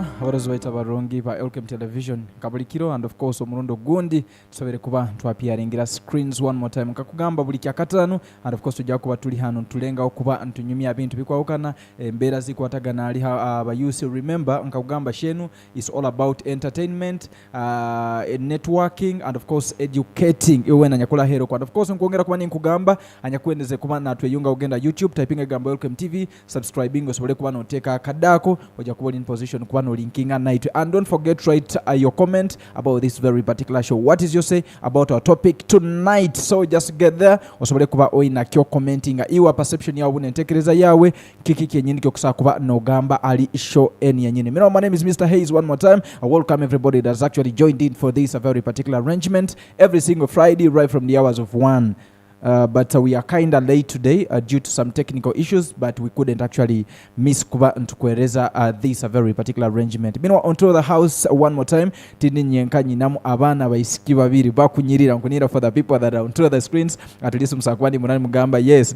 Baitwa abarozi baita barongi ba Elkem Television kabulikiro, and of course omurundo gundi tusobere kuba twapiaringira screens one more time kakugamba buli kyakatano, and of course tujja kuba tuli hano tulenga okuba ntunyumya bintu bikwawukana embeera zikwatagana ali abayusi. Remember nkakugamba shenu is all about entertainment, networking, and of course educating iwe na nyakola hero kwa. And of course nkongera kuba nkugamba anyakwendeze kuba natweyunga ugenda YouTube typing egamba Elkem TV, subscribing osobole kuba noteka kadako oja kuba in position kuba no linking at night. And don't forget write your comment about this very particular show. What is your say about our topic tonight? So just get there osobole kuba oina kyo commenting iwa perception yawe nentekereza yawe kiki kyenyini kyo kusaba kuba nogamba ali show eni yenyini. My name is Mr. Hayes. One more time I welcome everybody that's actually joined in for this very particular arrangement every single Friday right from the hours of 1. But we are kind of late today due to some technical issues, but we couldn't actually miss kuba ntukuereza this a very particular arrangement. Meanwhile, onto the house one more time. Tini nyenkanyi namu abana baisiki babiri bakunyirira nkunira for the people that are onto the screens. At least msakwani munani mugamba yes.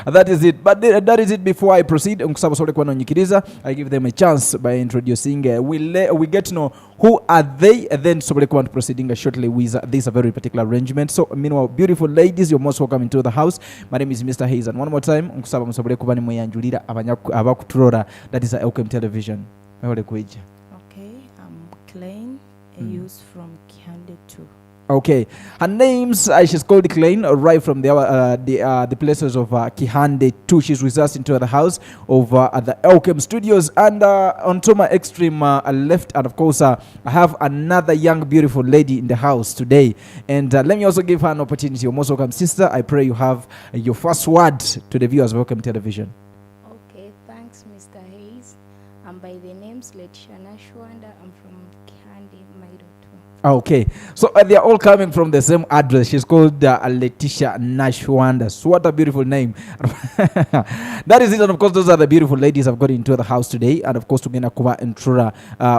That is it. But that is it. Before I proceed, nkusaba sole kwa nyikiriza, I give them a chance by introducing. We get to know who are they, and then sobole kwa proceeding shortly with this a very particular arrangement. So meanwhile, beautiful ladies, you're most welcome into the house. My name is Mr. Hayes, and one more time nkusaba musobole kuba ni mweyanjulira abakuturora, that is Elkem Television. Okay, I'm Klein, a youth from Kihande 2. Okay, her name's she's called Klein, right from the places of Kihande 2. She's with us into the house of the Elkem Studios, and on to my extreme left, and of course I have another young beautiful lady in the house today, and let me also give her an opportunity. You're most welcome, sister. I pray you have your first word to the viewers of Elkem Television. Okay, thanks, Mr. Hayes. I'm by the name's Letitia Nashwanda. I'm from Kihande Maido 2. Okay, so they are all coming from the same address. She's called Letitia Nashwanda. So what a beautiful name. That is it. And of course, those are the beautiful ladies I've got into the house today. And of course, tugenda kuba entrura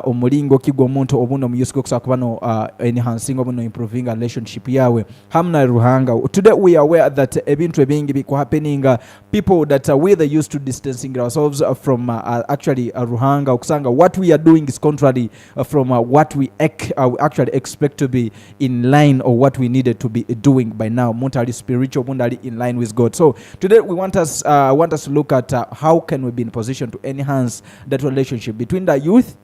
omulingo kigwa muntu obuno muyusiko kusa kubano enhancing obuno improving relationship yawe hamna ruhanga. Today we are aware that ebintu ebingi biko happening, people that we are used to distancing ourselves from actually ruhanga okusanga what we are doing is contrary from what we actually expect to be in line, or what we needed to be doing by now. Mentally, spiritual, mentally in line with God. So today we want us to look at how can we be in position to enhance that relationship between the youth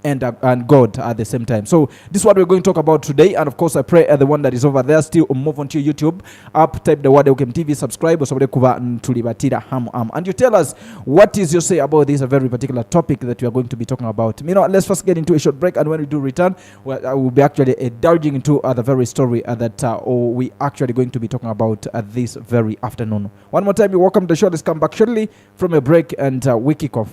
and God at the same time. So this is what we're going to talk about today. And of course, I pray the one that is over there still move on to YouTube, up, type the word Elkem TV, subscribe, and you tell us what is your say about this a very particular topic that we are going to be talking about. Let's first get into a short break, and when we do return, I will be actually diving into the very story that we actually going to be talking about this very afternoon. One more time, you're welcome to the show. Let's come back shortly from a break, and we kick off.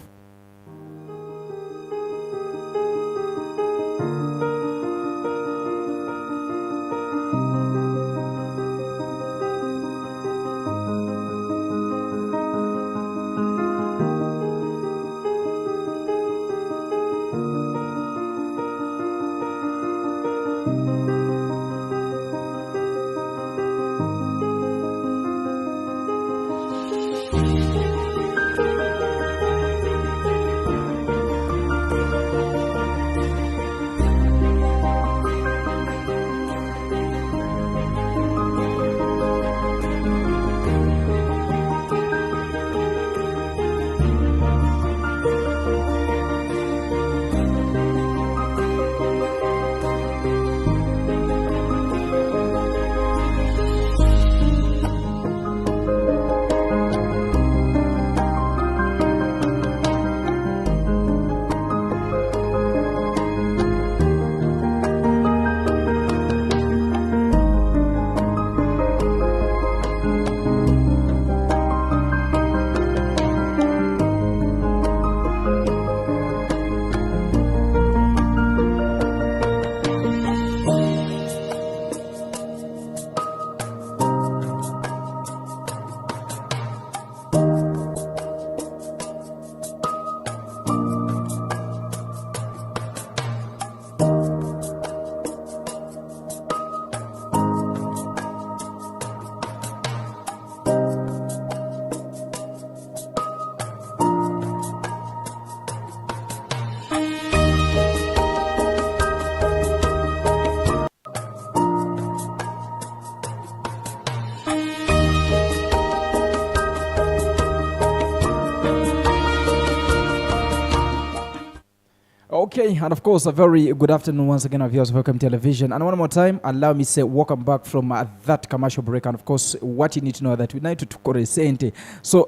Okay, and of course, a very good afternoon once again, viewers of Elkem Television. And one more time, allow me to say welcome back from that commercial break. And of course, what you need to know that we need to tukore sente. So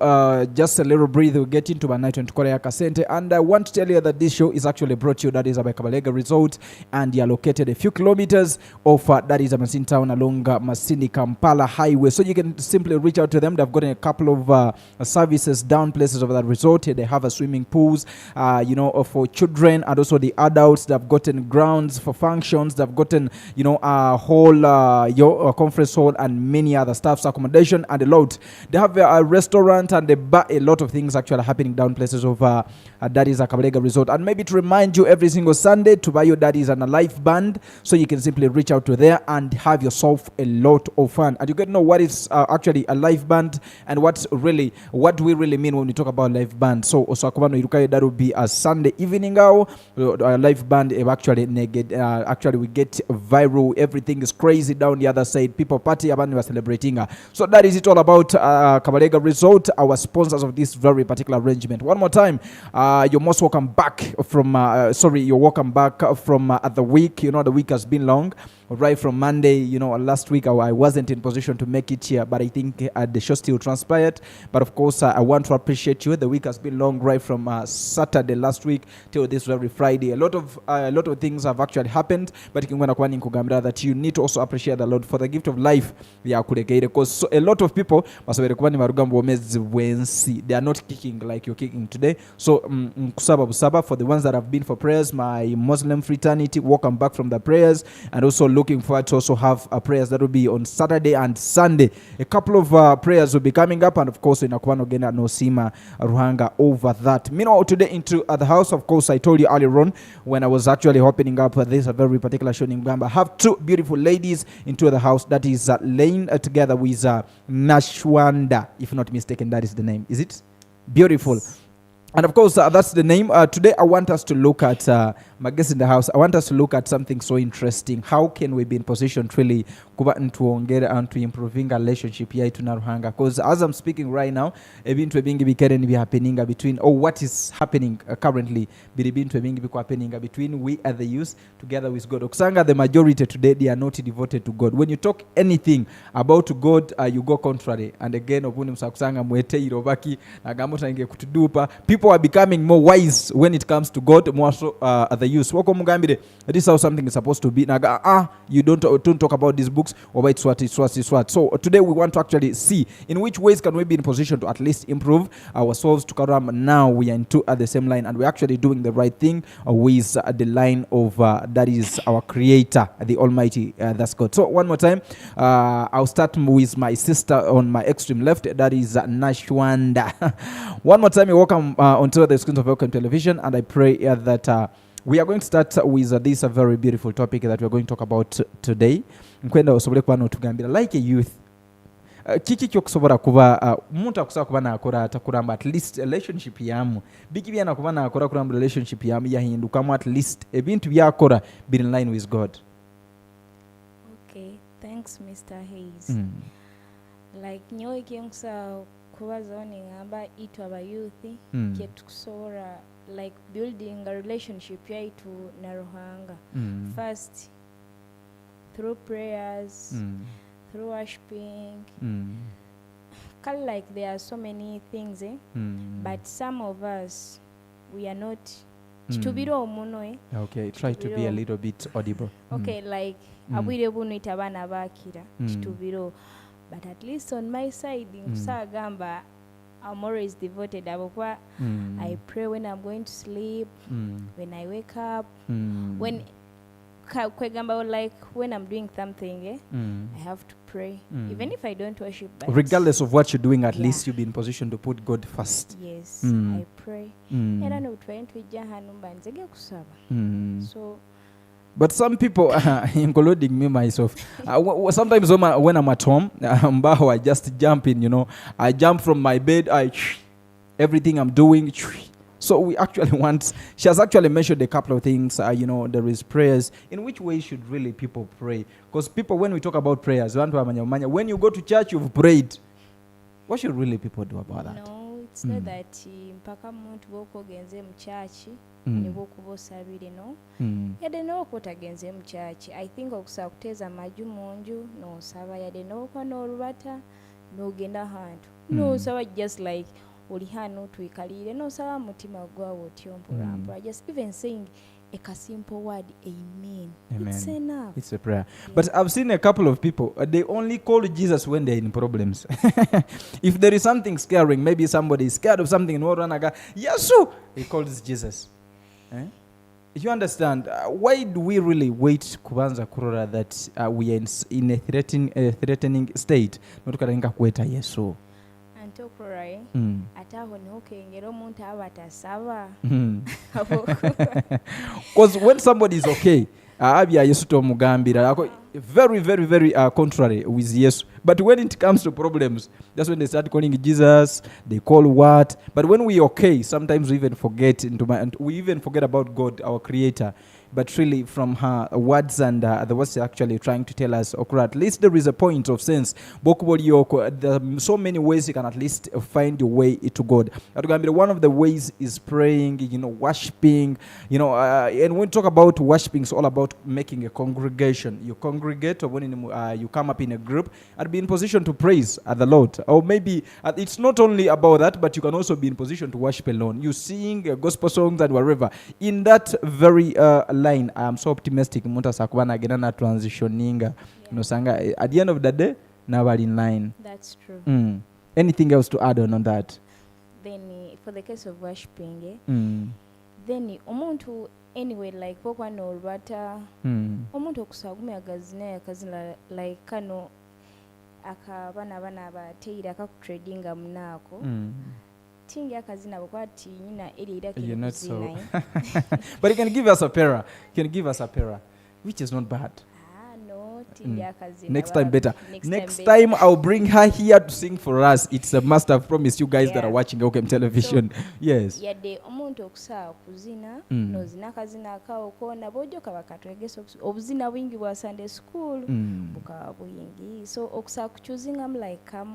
just a little breathe, we'll get into my night and tukore sente. And I want to tell you that this show is actually brought to you, that is by Kabalega Resort, and you're located a few kilometers off that is a Masini town along Masini Kampala Highway. So you can simply reach out to them. They've got a couple of services down places of that resort. They have a swimming pools, for children and also the adults. They've gotten grounds for functions. They've gotten, a whole conference hall and many other staff's accommodation and a lot. They have a restaurant and a lot of things actually happening down places of that is a Kabalega Resort. And maybe to remind you every single Sunday to buy your daddies and a live band, so you can simply reach out to there and have yourself a lot of fun. And you get to know what is actually a live band and what do we really mean when we talk about live band. So that will be a Sunday evening out. Live band actually we get viral. Everything is crazy down the other side. People party and we are celebrating. So that is it all about Kabalega Resort, our sponsors of this very particular arrangement. One more time, you're most welcome back from you're welcome back from the week. The week has been long. Right from Monday, last week I wasn't in position to make it here, but I think the show still transpired. But of course, I want to appreciate you. The week has been long, right from Saturday last week till this very Friday. A lot of things have actually happened, but that you need to also appreciate the Lord for the gift of life. Because a lot of people, they are not kicking like you're kicking today. So for the ones that have been for prayers, my Muslim fraternity, welcome back from the prayers, and also looking forward to also have prayers that will be on Saturday and Sunday. A couple of prayers will be coming up, and of course in Akwano Gena Nosima Ruhanga over that. Meanwhile, today into the house, of course, I told you earlier on when I was actually opening up this a very particular show in Gamba. I have two beautiful ladies into the house that is laying together with Nashwanda, if not mistaken, that is the name. Is it? Beautiful. And of course, that's the name. Today, I want us to look at, my guest in the house, I want us to look at something so interesting. How can we be in position to really to improving our relationship here to Naruhanga? Because as I'm speaking right now, happening between, what is happening currently, between we and the youth together with God. Okusanga, the majority today, they are not devoted to God. When you talk anything about God, you go contrary. And again, people are becoming more wise when it comes to God, more so the youth. This is how something is supposed to be. You don't talk about these books, or it's what. So today we want to actually see in which ways can we be in position to at least improve ourselves to Karam. Now we are into at the same line, and we're actually doing the right thing with the line of that is our Creator, the Almighty. That's God. So one more time, I'll start with my sister on my extreme left. That is Nashwanda. One more time, you're welcome onto the screens of Elkem Television, and I pray that we are going to start with this very beautiful topic that we're going to talk about today. Like a youth, kiki kyokusobola kuba omuntu akusobola kuba nakora atakuramba at least relationship yamu biki byana kuba nakora kuramba relationship yamu yahindukamu at least ebintu byakora be in line with God. Okay, thanks Mr. Hayes. Like nyowe kyonkusa kubaza oningamba itu abayuthi kyetukusobola like building a relationship yaitu na Ruhanga. First through prayers, through worshiping. Like there are so many things, but some of us, we are not. Okay, try to be a little bit audible. Okay, like abwirebuno itabana bakira kitubiro, but at least on my side gamba, I'm always devoted. I pray when I'm going to sleep, when I wake up, when like when I'm doing something, I have to pray, even if I don't worship. Regardless of what you're doing, at least you'll be in position to put God first. Yes, I pray. So. But some people, including me myself, sometimes when I'm at home, I just jump in, I jump from my bed, everything I'm doing. So we actually she has actually mentioned a couple of things, there is prayers. In which way should really people pray? Because people, when we talk about prayers, when you go to church, you've prayed. What should really people do about that? No, it's not that mpaka muntu bw'okogenze mu church ne bw'okuba osabire no yadde n'okuba otagenze mu church I think okusobola kuteeza amaju mu nju n'osaba yadde n'okuba n'olubata n'ogenda ahantu n'osaba just like oli hano twikalire n'osaba mutima gwawe otyo mpolampola just even saying a simple word amen. It's enough. It's a prayer. But I've seen a couple of people, they only call Jesus when they're in problems. If there is something scaring, maybe somebody is scared of something and Waranaga, Yesu, he calls Jesus. You understand? Why do we really wait kubanza kurora that we are in a threatening state? Not karenga kueta Yesu. Antokurai ataho nokengera omuntu abatasaba. Because when somebody is okay, abya Yesu to mugambira very very very contrary with Yesu. But when it comes to problems, that's when they start calling Jesus. They call what? But when we okay, sometimes we even forget we even forget about God, our Creator. But really, from her words and the words actually trying to tell us, okay, at least there is a point of sense. There are so many ways you can at least find your way to God. One of the ways is praying, worshiping, and when we talk about worshiping, it's all about making a congregation. You congregate, or when you come up in a group, and be in position to praise the Lord. Or maybe it's not only about that, but you can also be in position to worship alone. You sing gospel songs and whatever. In that very line, I am so optimistic muntu asakubana agenda na transitioning sanga at the end of the day now we're in line. That's true. Anything else to add on that? Then for the case of worshiping then omuntu anyway like pokwa no rubata omuntu okusagumya akazina like kano akabana bana abateira akakutradinga munako tingi akazina bakwati nyina erira kizina. But you can give us a para. You can give us a para, which is not bad. No, tingi akazina. Next time better. Next time I'll bring her here to sing for us. It's a must. I've promised you guys that are watching Elkem Television. So, yes. Yade omuntu okusa kuzina no zina kazina akawo kona bojo kabakatwegesa obuzina bwingi bwa Sunday school buka bwingi. So okusa kuchuzinga like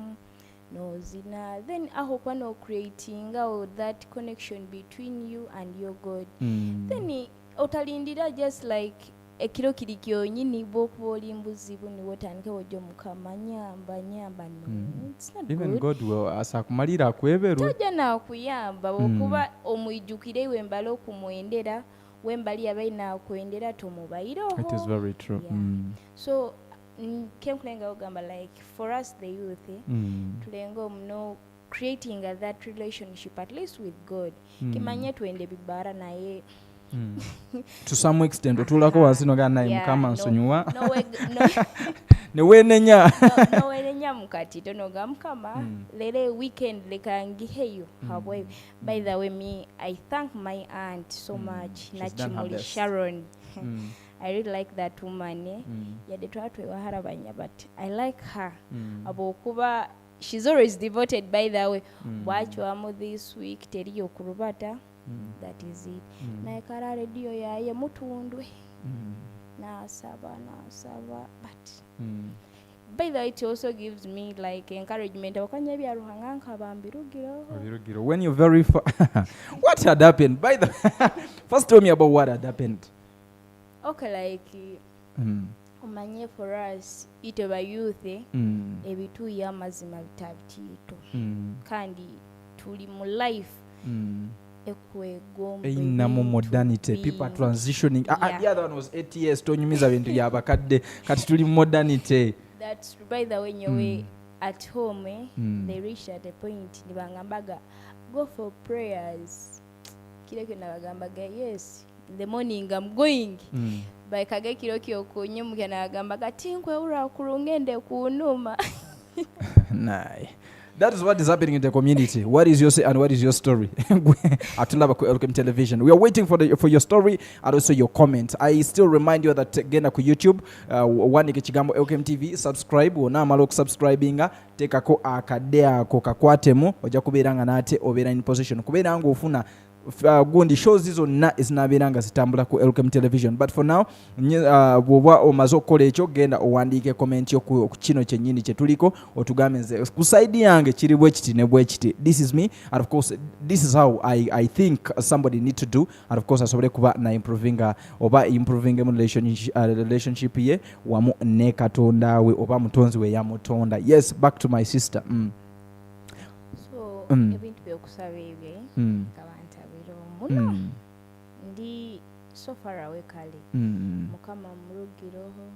no zina then ahopa no creating that connection between you and your God. Then otalindira just like ekiro kirikyo nyini bokuboli mbuzi buni wotandike wojo mukama nyamba no it's not even good. God will asakumalira akweberu Toja na kuyamba okuba omwijukire wembalo kumwendera wembali abaina kwendera tomubayiro. It is very true. So Kemkulenga Ogamba, like for us the youth, tulengo mno creating that relationship at least with God. Kimanye tuende bibara na ye. To some extent, otulako wasino gana mukama nsonyiwa. Ne wenenya. No wenenya mukati tono gamkama. Lele weekend lekangiheyo. However, by the way, I thank my aunt so much. Nachimuli Sharon. I really like that woman. But I like her. Abokuba, she's always devoted, by the way. Watch wamo this week, teriyo kurubata. That is it. Na ekara radio ya mutundwe. Na saba. But by the way, it also gives me like encouragement. When you're very far, what had happened? By the first, tell me about what had happened. Okay, like umanye for us ite ba youth ebitu ya mazima bitabitito kandi tuli mu life ekwegombe inamo modernity people are transitioning. The other one was 8 years tonyumiza bintu yabakadde kati tuli modernity. That's by the way nyowe at home they reached at a point nibangambaga go for prayers kile kinabagambaga yes in the morning I'm going by kage kiro kyokunye mukana agambaga tinkwe ura kurungende kunuma. Nah. That is what is happening in the community. What is your say and what is your story? Atulaba ku Elkem Television. We are waiting for your story and also your comment. I still remind you that genda ku YouTube wanike kigambo Elkem TV subscribe wona amalo subscribinga tekako akadea ko kakwatemu oja kuberanga nate obera in position kuberanga ofuna gundi shows izo na ezinabeera nga zitambula ku Elkem Television. But for now bw'oba omaze okukola ekyo genda owandiike comment yo ku kino kyennyini kye tuliko otugambe nze ku side yange kiri bwe kiti ne bwe kiti. This is me and of course this is how I think somebody need to do and of course asobole kuba na improving relationship ye wamu ne Katonda we oba mutonzi we yamutonda. Yes, back to my sister. So ebintu byokusaba ebye kabantabiro muno ndi so far away kale mukama murugiroho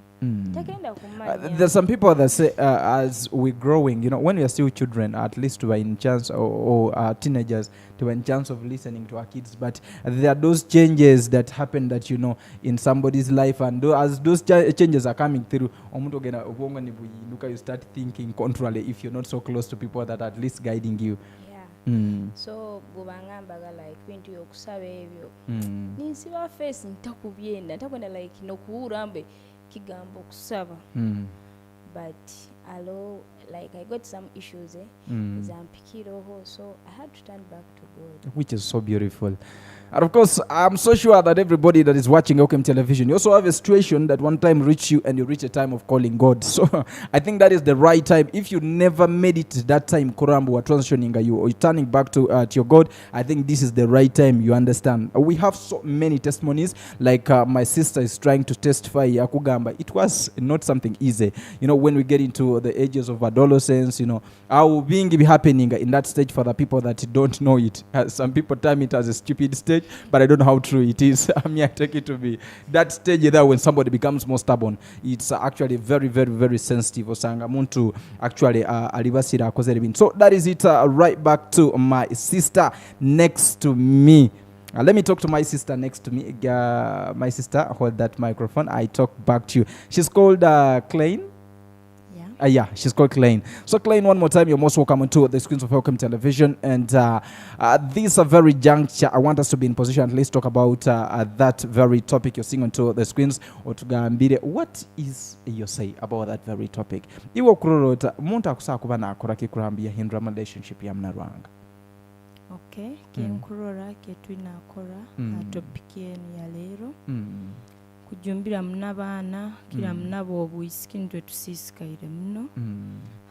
takenda kumanya. There's some people that say as we're growing, you know, when we are still children, at least we're in chance or teenagers to in chance of listening to our kids, but there are those changes that happen that, you know, in somebody's life, and as those changes are coming through, you start thinking contrarily if you're not so close to people that are at least guiding you. So bubangamba like bintu yokusaba ebyo ninsiba face ntakubyenda ntakwenda like nokuurambe kigambo kusaba but like I got some issues zampikiroho, so I had to turn back to God, which is so beautiful. And of course, I'm so sure that everybody that is watching Elkem Television, you also have a situation that one time reached you and you reach a time of calling God. So I think that is the right time. If you never made it that time, Korambu, or transitioning you or turning back to your God, I think this is the right time. You understand? We have so many testimonies. Like my sister is trying to testify, Yakugamba. It was not something easy. You know, when we get into the ages of adolescence, you know, how being be happening in that stage for the people that don't know it. Some people term it as a stupid stage, but I don't know how true it is. I mean, I take it to be that stage there when somebody becomes more stubborn. It's actually very, very, very sensitive. Osangamuntu actually alibasira akoze. So that is it. Right back to my sister next to me. Let me talk to my sister next to me. My sister, hold that microphone. I talk back to you. She's called Klein. Yeah, she's called Klein. So Klein, one more time, you're most welcome to the screens of Elkem Television. And this is a very juncture. I want us to be in position, at least talk about that very topic you're seeing onto the screens. What is your say about that very topic? Iwo kurorota, muntu akusa kuba na akora kikurambia hindra relationship ya mnarwanga. Okay, kenkurora ketwina akora topic yenu ya lero. Kujumbira mnabaana kila mnabo obuyisiki ntwe tusisikaire muno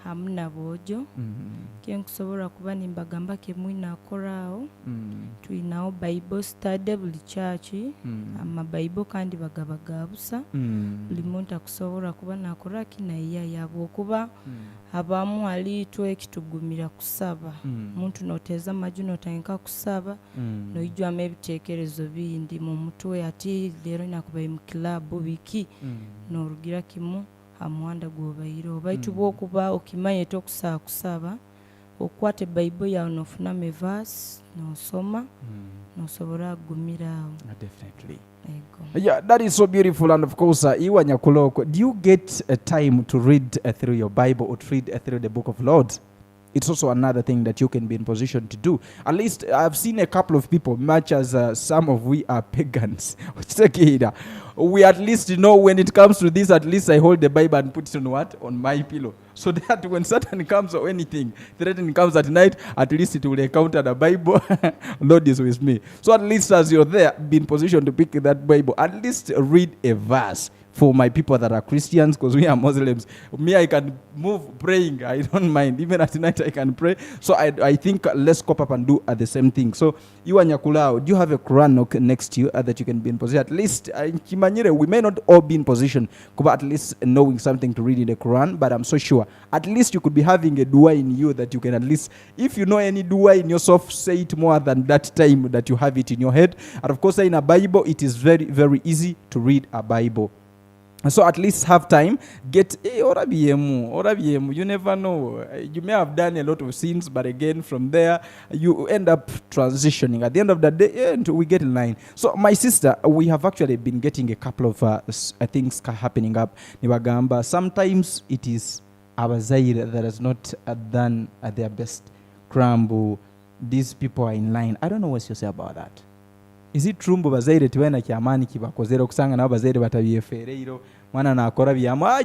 hamuna bojo kenkusobora kuba nimbagamba ke mwina akorao tuinawo Bible study buli church ama Bible kandi bagabagabusa buli muntu akusobora kuba nakora kina yabo kuba abamu ali twe kitugumira kusaba muntu noteza majuno tanka kusaba no ijwa mebitekerezo bindi mu mutwe ati lero nakubaye mu club biki no rugira kimu amwanda gobayiro baitu bokuba okimaye to kusaba okwate Bible ya onofuna me verse no soma no sobora gumira. Definitely. Yeah, that is so beautiful. And of course, do you get a time to read through your Bible or to read through the book of Lord? It's also another thing that you can be in position to do. At least I've seen a couple of people, much as some of we are pagans. We at least, you know, when it comes to this, at least I hold the Bible and put it on what? On my pillow. So that when Satan comes or anything, threatening comes at night, at least it will encounter the Bible. Lord is with me. So at least as you're there, be in position to pick that Bible. At least read a verse. For my people that are Christians, because we are Muslims, me, I can move praying. I don't mind. Even at night, I can pray. So I think let's cop up and do the same thing. So you and Yakulao, do you have a Quran next to you that you can be in position? At least we may not all be in position, but at least knowing something to read in the Quran. But I'm so sure, at least you could be having a dua in you that you can at least, if you know any dua in yourself, say it more than that time that you have it in your head. And of course, in a Bible, it is very, very easy to read a Bible. So at least have time, get orabiemu. You never know. You may have done a lot of sins, but again, from there, you end up transitioning. At the end of the day, we get in line. So my sister, we have actually been getting a couple of things happening up. Nibagamba. Sometimes it is our Zaire that has not done their best. Krambu, these people are in line. I don't know what you say about that. Is it true bazaire tiwena kyamani kibakozera okusanga nabo bazaire batabiyefereiro mwana nakora byama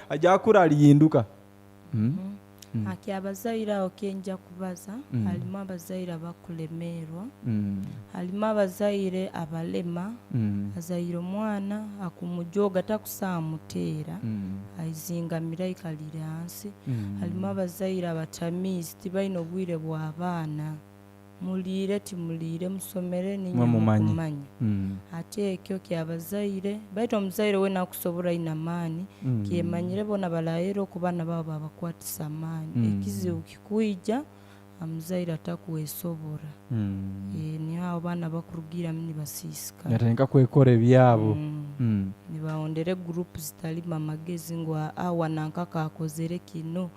ajakura aliyinduka Aki abazaire awo kenja kubaza halimu abazaire abakulemerwa halimu abazaire abalema azaire omwana akumujoga takusamuteera aizingamira ikalire hansi halimu abazaire abatamiizi tibalina obwire bw'abaana mulire timulire musomere ninyamukumanya ate ekyo kyabazaire baita omuzaire we nakusobora ina maani kyemanyire bona balayira okubana babo babakwatisa amaani ekizibu kikuija omuzaire atakuwesobora niyo abo baana bakurugira mini basiisika yatenka kwekora ebyabo nibaondere group zitalima amagezi ngo awa nankaka akozere kino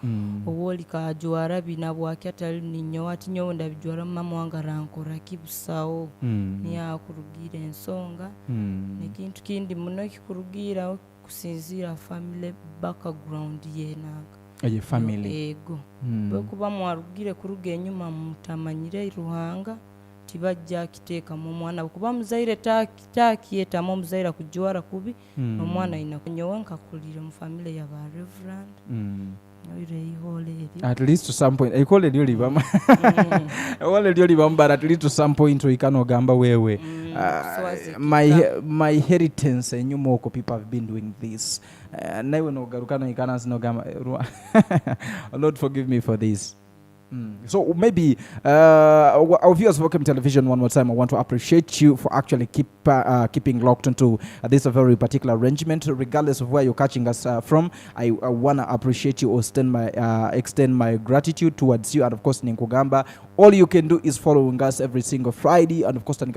obwoli kajwara bina bwaki atali ninyo ati nyo ndabijwara mama wange rankora kibusawo niyo akurugira ensonga nekintu kindi muno kikurugira kusinzira family background yenaka aye family ego bekuba mwarugire kuruga enyuma mutamanyire iruhanga tibajja kiteeka mu mwana kuba muzaire takiyeta mu muzaire kujwara kubi omwana ina kunyowa nkakulire mu family ya ba reverend at least to some point I call it really bama wale really bamba but at least to some point we can ogamba wewe my inheritance enyumoko people have been doing this nawe no garukana ikana sino gamba Lord forgive me for this. So maybe our viewers of Elkem Television, one more time, I want to appreciate you for actually keeping locked into this very particular arrangement, regardless of where you're catching us from. I want to appreciate you or extend my gratitude towards you, and of course Ninkugamba. All you can do is following us every single Friday, and of course only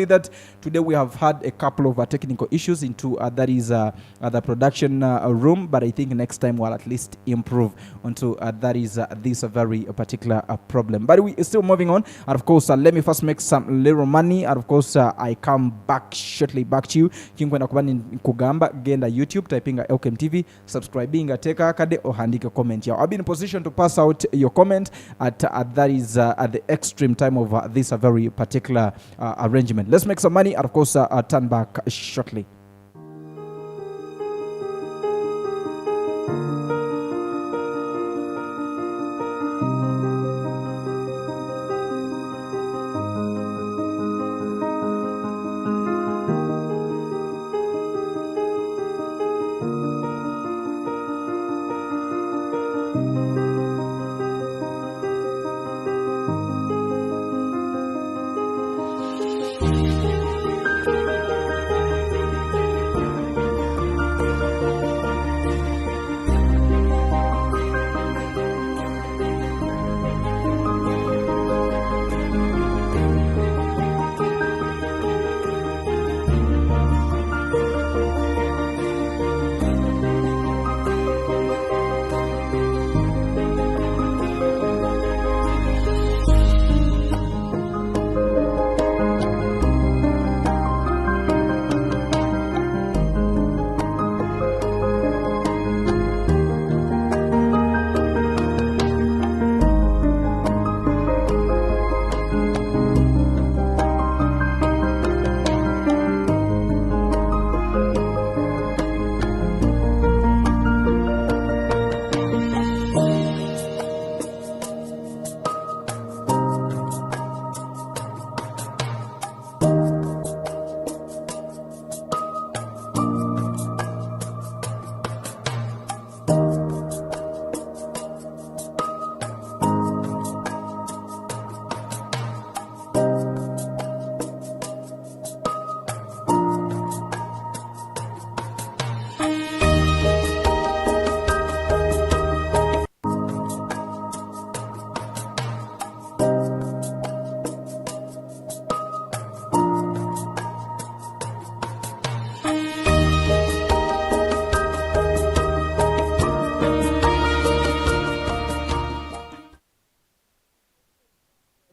that today we have had a couple of technical issues into that is the production room, but I think next time we'll at least improve onto that is this very particular problem. But we are still moving on, and of course let me first make some little money, and of course I come back shortly back to you. Kinkwenda kubani Kugamba genda YouTube typing Elkem TV, subscribing teka kade or handike comment here. I'll be in position to pass out your comment at that is at the extreme time of this very particular arrangement. Let's make some money, and of course turn back shortly.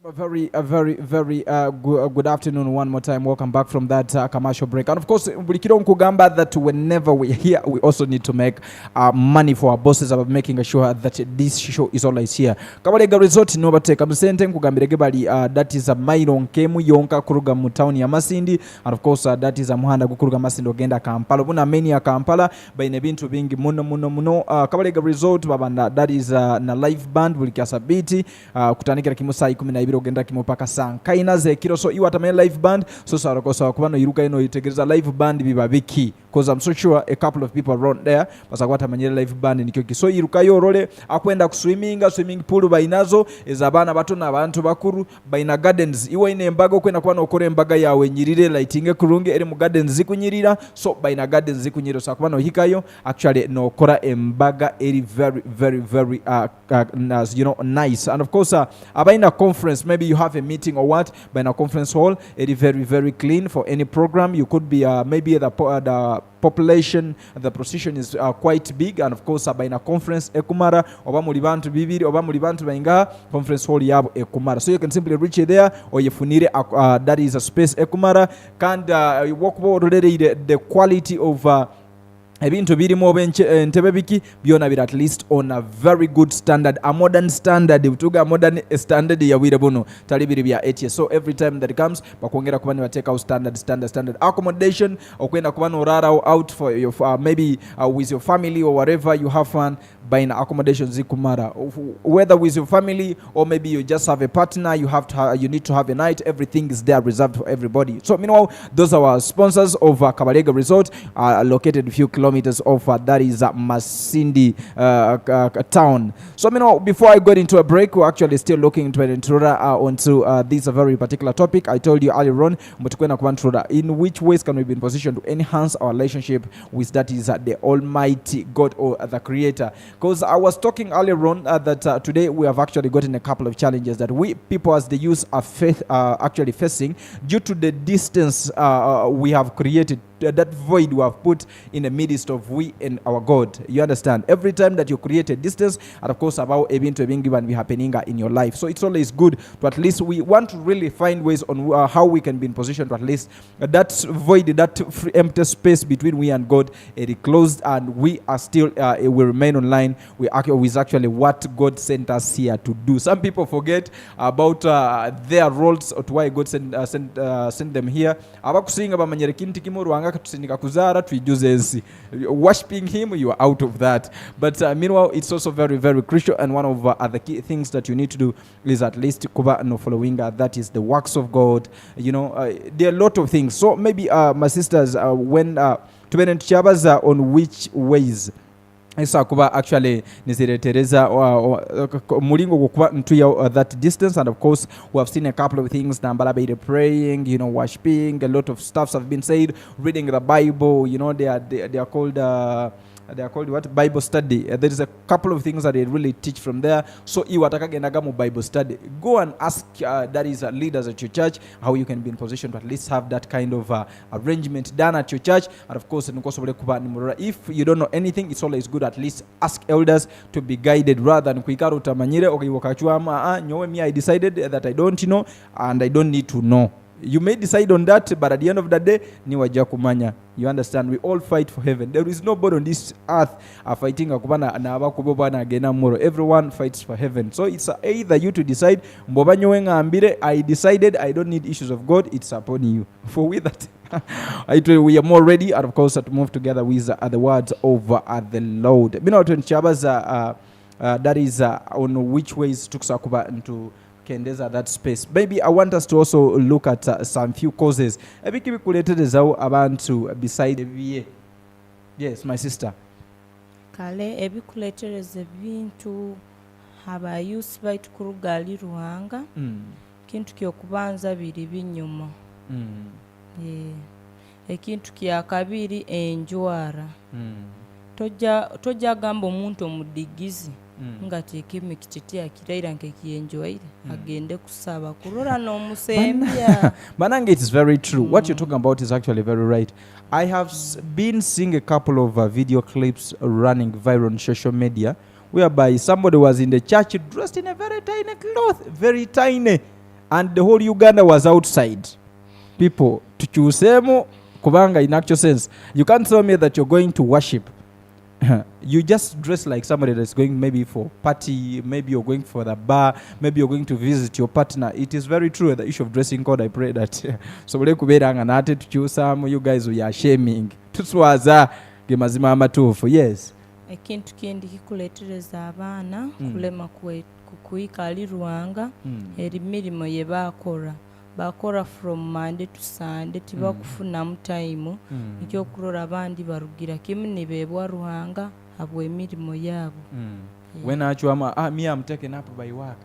Good afternoon one more time. Welcome back from that commercial break. And of course, bulikiro nkugamba that whenever we're here, we also need to make money for our bosses about making sure that this show is always here. Kabalega resort no bateka musente nkugambirege bali that is a mailo nkemu yonka kuruga mu town ya Masindi, and of course that is a muhanda gukuruga Masindi ogenda Kampala. Buna meni ya Kampala baine bintu bingi muno Kabalega resort babanda that is na live band bulikia sabiti kutanikira kimusa 12 ogenda kimupaka sankaina zekiro so iwatamanya live band so sarakosa kubano iruka ino itegereza live band biba biki because I'm so sure a couple of people around there basakwatamenyera live band nikyo kiso iruka yorole akwenda ku swimming pool bainazo ezabana bato n'abantu bakuru baina gardens iwe ine embaga okwenda kubana okore embaga yawe nyirire lighting kurunge eri mu gardens zikunyirira so baina gardens zikunyirira so kubano hikayo actually no kora embaga eri very nice. And of course abaina conference, maybe you have a meeting or what, but in a conference hall it is very clean for any program. You could be maybe the population, the procession is quite big, and of course by in a conference ekumara oba muri bantu bibiri oba muri bantu bainga conference hall yabo ekumara, so you can simply reach there or yifunire that is a space ekumara and you walk about the quality of ebintu birimo entebe biki byona biri at least on a very good standard, a modern standard, utuga modern standard ya wire buno tali biri bya 8 years. So every time that comes bakongera kubani bateka standard accommodation okwenda kubana orara out for your maybe with your family or whatever you have fun buying accommodation zikumara, whether with your family or maybe you just have a partner, you need to have a night, everything is there reserved for everybody. So meanwhile those are our sponsors of Kabalega Resort, located a few kilometers off that is Masindi town. So meanwhile, before I got into a break, we're actually still looking into an intruder onto this very particular topic. I told you earlier on in which ways can we be in position to enhance our relationship with that is the Almighty God or the Creator. Because I was talking earlier on that today we have actually gotten a couple of challenges that we people as the youth are actually facing due to the distance we have created, that void we have put in the midst of we and our God. You understand? Every time that you create a distance, and of course about event being given be happening in your life. So it's always good to at least we want to really find ways on how we can be in position to at least that void, that empty space between we and God, it is closed, and we are still we remain online. We actually what God sent us here to do. Some people forget about their roles or to why God sent them here. Abakusinga bamanyere kintu kimuru worshiping him, you are out of that. But meanwhile, it's also very crucial, and one of the key things that you need to do is at least cover and following that is the works of God. You know, there are a lot of things. So maybe my sisters, when to on which ways Isa kuba actually niziretereza mulingo kukuba ntuya that distance, and of course we have seen a couple of things, Nambala praying, you know, worshiping, a lot of stuffs have been said, reading the Bible, you know, they are called what? Bible study. There is a couple of things that they really teach from there. So iwatakagenagamu Bible study. Go and ask that is leaders at your church how you can be in position to at least have that kind of arrangement done at your church. And of course, if you don't know anything, it's always good at least ask elders to be guided rather than kuikaru tamanyire okay wakachwa me I decided that I don't know and I don't need to know. You may decide on that, but at the end of the day, ni waja kumanya. You understand? We all fight for heaven. There is nobody on this earth fighting akubana na abakuboba na agena moro. Everyone fights for heaven. So it's either you to decide. Mbobanyo wenga ambire, I decided I don't need issues of God. It's upon you. For we that we are more ready, and of course, to move together with the words of the Lord. That is on which ways tuksakuba into that space. Maybe I want us to also look at some few causes. Abantu beside VA. Yes, my sister. Kale ebikuletereza ebintu abayusi baitu kurugali ruhanga kintu kyokubanza biri binyuma ekintu kya kabiri enjwara tojja gamba omuntu omudigizi ngateeka emikiti yakiraira nkekiyenjoire agende kusaba kurora n'omusembya. Manange, it is very true. What you're talking about is actually very right. I have been seeing a couple of video clips running viral on social media whereby somebody was in the church dressed in a very tiny cloth, very tiny. and the whole Uganda was outside. People, tukyuseemu kubanga in actual sense, you can't tell me that you're going to worship. You just dress like somebody that's going maybe for party, maybe you're going for the bar, maybe you're going to visit your partner. It is very true, the issue of dressing code. I pray that so kubeeranga nate tukyusaamu, you guys we are shaming tuswaza ge mazima amatuufu. Yes, ekintu kindi kikuleetereza abaana kulema kuyika ali Ruhanga eri mirimo ye bakora from Monday to Sunday tibakufunamu time ekyokurora abandi barugira kimu nibebwa Ruhanga habwe emirimo yabo. When achwama me I'm taken up by work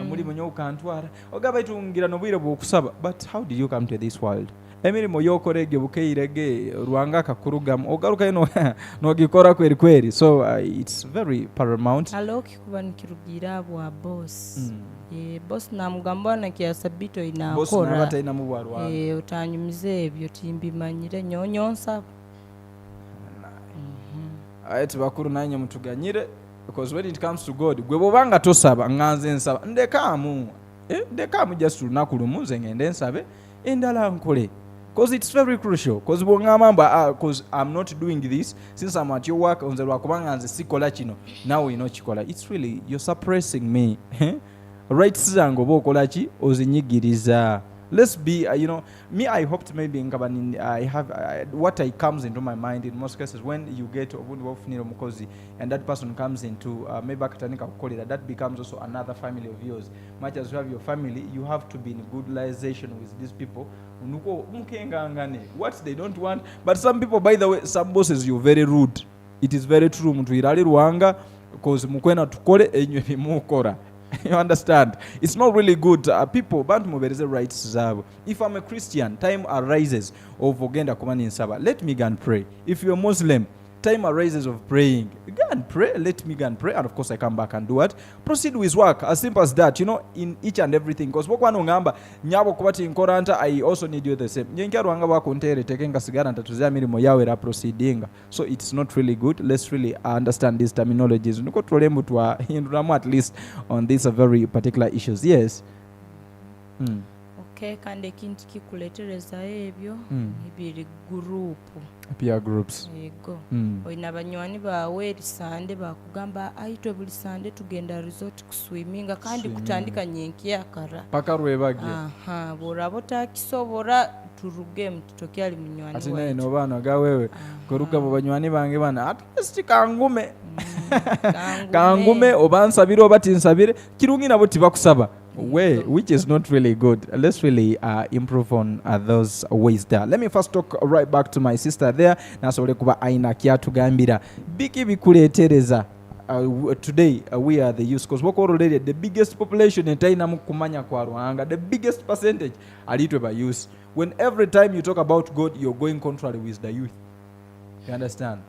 mulimo nyo kantwara ogaba itungira nobwire bwokusaba. But how did you come to this world? Emirimo yokorege bukeirege Ruhanga kakurugam ogaruka ino nogikora kweri. So it's very paramount. Aloki kuba nikirugira abo boss. Boss namugamba na kiasabito inakora. Boss nabata ina mubwarwa. Utanyumize ebyo timbimanyire nyonyonsa. Ati bakuru nanye mutuganyire, because when it comes to God gwe bobanga tosaba nganze nsaba ndekamu just lunakulumuze ngende nsabe endala nkole. Because it's very crucial. Because because I'm not doing this since I'm at your work on the wakubanga nze sikola kino nawe ino kikola. It's really, you're suppressing me. Right zango bokola ki ozinyigiriza. Let's be me, I hoped maybe I have what comes into my mind in most cases when you get mukozi and that person comes into maybe akatanika kukoli, that becomes also another family of yours. Much as you have your family, you have to be in good liaison with these people. What they don't want. But some people, by the way, some bosses, you're very rude. It is very true. Muntu irali Ruhanga because mukwena tukole enywe bimukora. You understand? It's not really good. People, bantu mubereze rights zabo. If I'm a Christian, time arises of ogenda kumani nsaba. Let me go and pray. If you're a Muslim, time arises of praying. Go and pray. Let me go and pray. And of course, I come back and do what? Proceed with work. As simple as that. In each and everything. Because nyabo kubati inkoranta, I also need you the same. Nyenkia Ruhanga wakuntere tekenga sigara ntatuzea mirimo yawe ra proceeding. So it's not really good. Let's really understand these terminologies. Nuko tulemu tuwa hinduramu at least on these very particular issues. Yes. Okay, kandi ekintu kikuletereza ebyo ibiri group. Peer groups. Yego. Oyina abanywani bawe eri Sunday bakugamba aitwe buli Sunday tugenda resort kuswiminga kandi kutandika nyenki yakara. Paka rwebage. Borabo takisobora turuge mtutoki ali munywani. Ati naye no bana ga wewe koruga mu banywani bange bana at least kangume. Kangume obansabira obatinsabire kirungi nabo tibakusaba. Which is not really good. Let's really improve on those ways there. Let me first talk right back to my sister there. Nasole kuba aina kya tugambira biki bikuletereza today we are the youth, because wako already the biggest population in China mukumanya kwa Ruhanga, the biggest percentage alitwe by youth. When every time you talk about God, you're going contrary with the youth. You understand?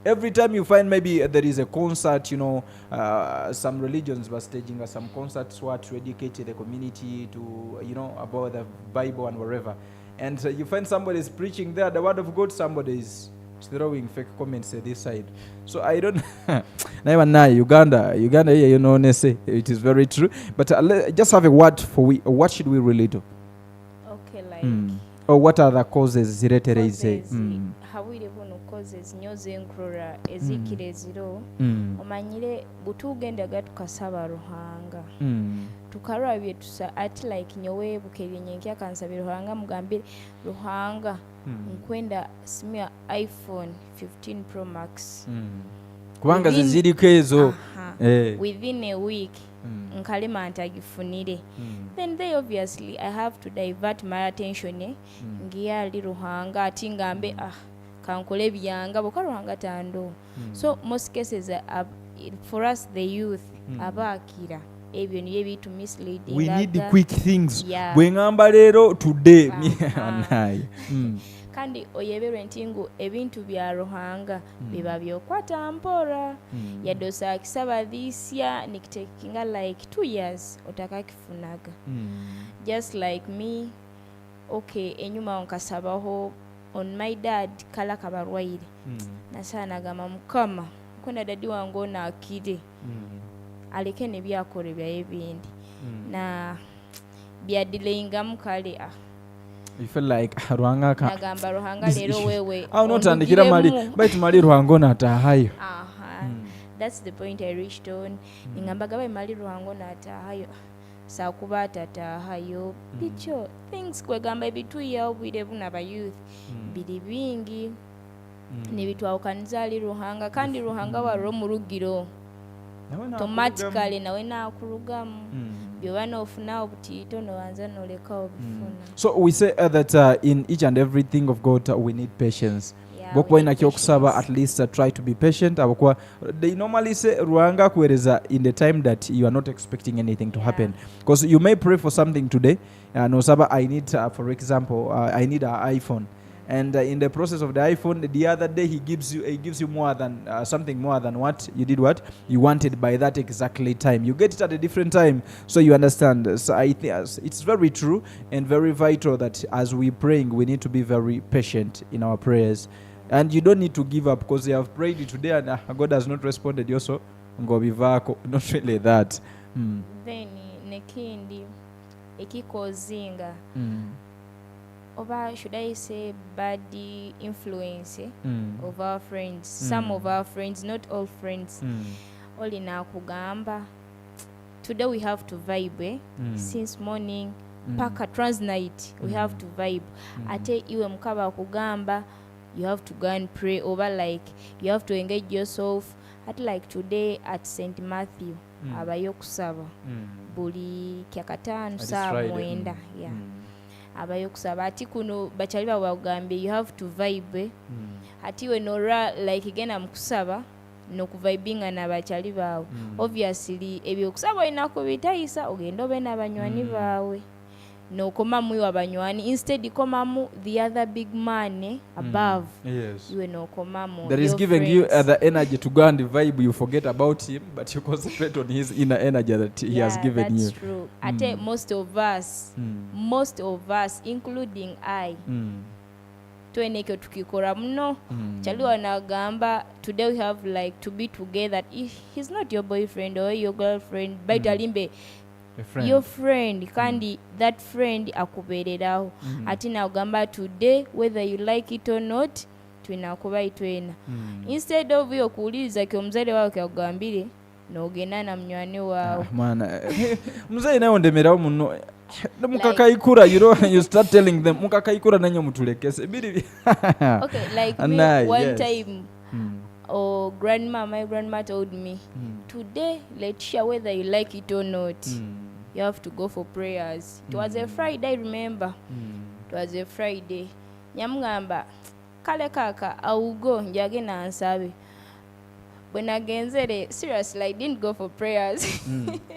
Every time you find maybe there is a concert, some religions were staging some concerts to educate the community to, about the Bible and wherever. And you find somebody is preaching there, the word of God, somebody is throwing fake comments at this side. So I don't, Uganda, say it is very true. But just have a word for what should we really do? Okay, like. Or what are the causes? Causes nyoze nkrora ezikire ziro omanyire butugenda gatukasaba Ruhanga tukarabye tusa at like nyowe bukebye nyenkia kansabira Ruhanga mugambire Ruhanga nkwenda simia iPhone 15 Pro Max kubanga ziziri kezo within a week nkalema antagifunire then they obviously I have to divert my attention ngiya li Ruhanga ati ngambe kankole byanga bokaruhanga tando. So most cases for us the youth abakira ebyo niye bitu misleading. We need the quick things. Bwengamba lero today kandi oyebere ntingu ebintu bya Ruhanga biba byokwata mpora yadosa kisaba this year nikitekinga like 2 years otakakifunaga just like me. Okay, enyuma onkasabaho on my dad kala kabarwaire nasana gama mukama kwenda dadi wangu na akide aleke ne byakore bya ebindi na byadelayingamu kale you feel like Ruhanga nagamba Ruhanga leero wewe notandikira mali baitu mali Ruhanga onataahayo. That's the point I reached on. Ningamba gaba mali Ruhanga onataahayo sakuba atataahayo bityo things kwegamba ebituya obwire buna ba youth biri bingi nebitwawukaniza ali Ruhanga kandi Ruhanga waro mu rugiro automatically nawe nakurugamu byoba nofuna obutiito nowanza noleka obifuna. So we say that in each and everything of God we need patience. Bokuba ina kyokusaba at least try to be patient. Abokuba they normally say Ruhanga kuwereza in the time that you are not expecting anything to happen, because you may pray for something today no saba I need for example I need an iPhone, and in the process of the iPhone the other day he gives you more than something more than what you wanted by that exactly time. You get it at a different time, so you understand. So I think it's very true and very vital that as we praying we need to be very patient in our prayers. And you don't need to give up because you have prayed today and God has not responded. You also ngobivako, not really that. Then nekindi ekikozinga over, should I say, bad influence of our friends. Some of our friends, not all friends. All in our kugamba. Today we have to vibe since morning paka trans night we have to vibe. Ate iwe mkaba kugamba, you have to go and pray over, like you have to engage yourself at like today at St. Matthew abayokusaba buli kyakatano saa mwenda abayokusaba ati kuno bachali bagambye you have to vibe ati we nora like gena mukusaba no kuvibinga na bachali bawe obviously ebyokusaba inako bitayisa ogenda obe n'abanywani bawe no koma mu abanywani instead koma mu the other big man above. You no koma mu that is giving friends. You the energy to go and vibe. You forget about him but you concentrate on his inner energy that he has given you. That's true. Ate most of us including I tweneke tukikora mno chali wanagamba today we have like to be together. He's not your boyfriend or your girlfriend but alimbe your friend kandi that friend akubereraho ati nagamba today whether you like it or not twinakuba itwena instead of yo kuuliza ke omuzale wawe kyagambire nogenda na mnywani wawe mana muzale nayo ndemeraho muno mukakaikura you start telling them mukakaikura nanyo mutulekese biri okay like me one time my grandma told me today let's share whether you like it or not. You have to go for prayers. It was a Friday, remember? It was a Friday. Nyamugamba kale kaka I will go njage na ansabe. When I genzere seriously I didn't go for prayers.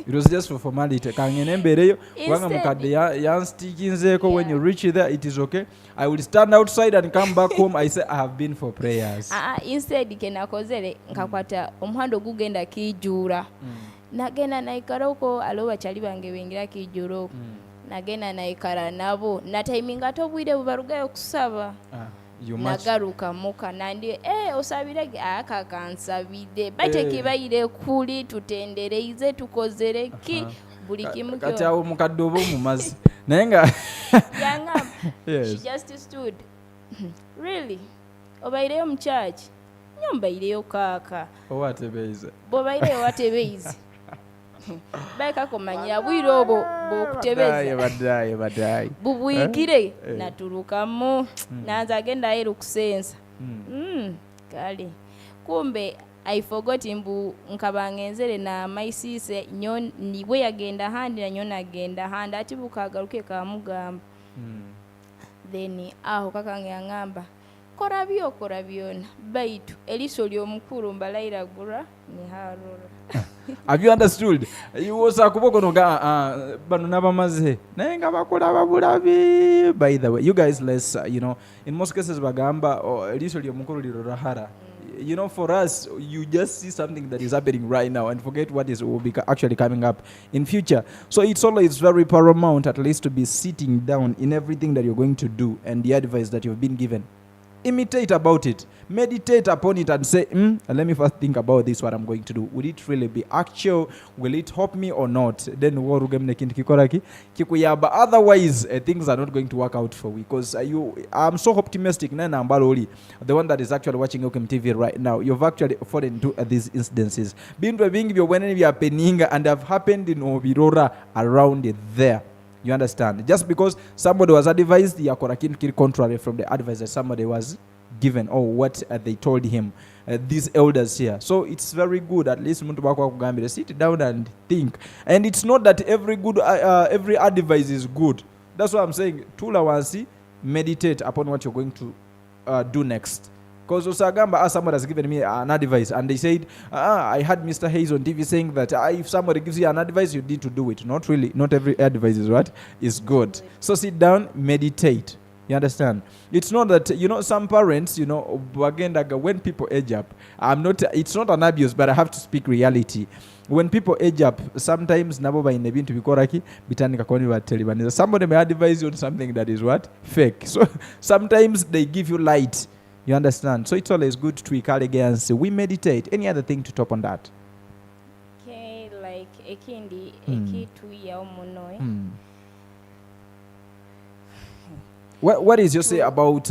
It was just for formality. Kangene mbereyo wanga mukade yanstikinzeko when you reach there it is okay. I will stand outside and come back home. I say I have been for prayers. Instead kenakozere nkakwata omuhando gugenda kijura. Nagenda naikara uko alo bachali bange bengira kijuro nagenda naikara nabo na timing atobwire bubarugayo kusaba nagaruka muka nandi osabirage akakansabide bate kibayire kuli tutendereize tukozere ki buli kimu kati awo mukaddobo mumazi nayenga yanga she just stood really obaireyo mu church nyomba ireyo kaka owatebeize bobaireyo watebeize baika komanyira bwire obwo bokutebeza badai bubwikire naturukamu naanza agenda ero kusensa kale kumbe I forgot mbu nkabangenzere na maisise nyon niwe yagenda handi na nyona agenda handi ati bukagaruke kamugamba then aho kakange angamba kora byona baitu eliso lyomukuru mbalaira gura ni harura. Have you understood? You was akubokonoga bano nabamaze nayenga bakola babulabi. By the way, you guys let's in most cases bagamba eliso lyomukuru lirorahara. For us, you just see something that is happening right now and forget what will be actually coming up in future. So it's always very paramount at least to be sitting down in everything that you're going to do and the advice that you've been given. imitate about it, meditate upon it and say, let me first think about this, what I'm going to do. Will it really be actual? Will it help me or not? Then but otherwise things are not going to work out for you, because I'm so optimistic. The one that is actually watching Elkem TV right now, you've actually fallen into these instances and have happened in Obirora around there. You understand? Just because somebody was advised, contrary from the advice that somebody was given or what they told him, these elders here. So it's very good. At least sit down and think. And it's not that every advice is good. That's what I'm saying. Tulawansi, meditate upon what you're going to do next. Because Osagamba, someone has given me an advice, and they said, I had Mr. Hayes on TV saying that if somebody gives you an advice, you need to do it. Not really. Not every advice is good. So sit down, meditate. You understand? It's not that, some parents, again, like when people age up, it's not an abuse, but I have to speak reality. When people age up, sometimes somebody may advise you on something that is fake. So sometimes they give you light. You understand? So it's always good to again say we meditate. Any other thing to top on that? Okay, like ekindi ekitu ya omuno. What is your say about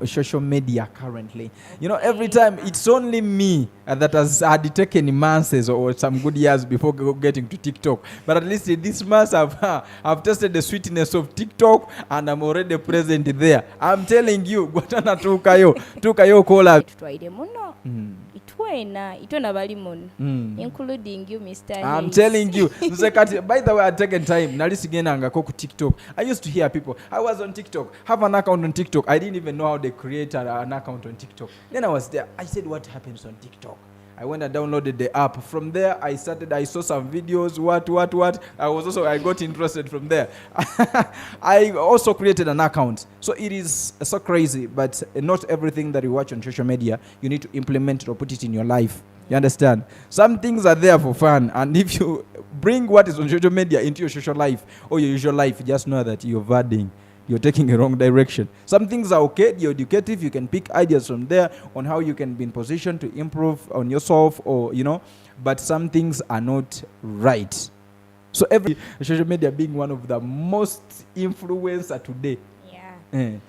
social media currently? Every time it's only me that had taken months or some good years before getting to TikTok. But at least this month I've tasted the sweetness of TikTok and I'm already present there. I'm telling you, gwatana tukayo kola. Including you, Mr. I'm Hayes. telling you. By the way, I've taken time. TikTok. I used to hear people, I was on TikTok, have an account on TikTok. I didn't even know how they create an account on TikTok. Then I was there. I said, what happens on TikTok? I went and downloaded the app. From there, I saw some videos, I got interested from there. I also created an account. So it is so crazy, but not everything that you watch on social media, you need to implement it or put it in your life. You understand? Some things are there for fun, and if you bring what is on social media into your social life or your usual life, just know that you're vadding. You're taking a wrong direction. Some things are okay, you're educative, you can pick ideas from there on how you can be in position to improve on yourself or, but some things are not right. So every social media being one of the most influencer today. Yeah.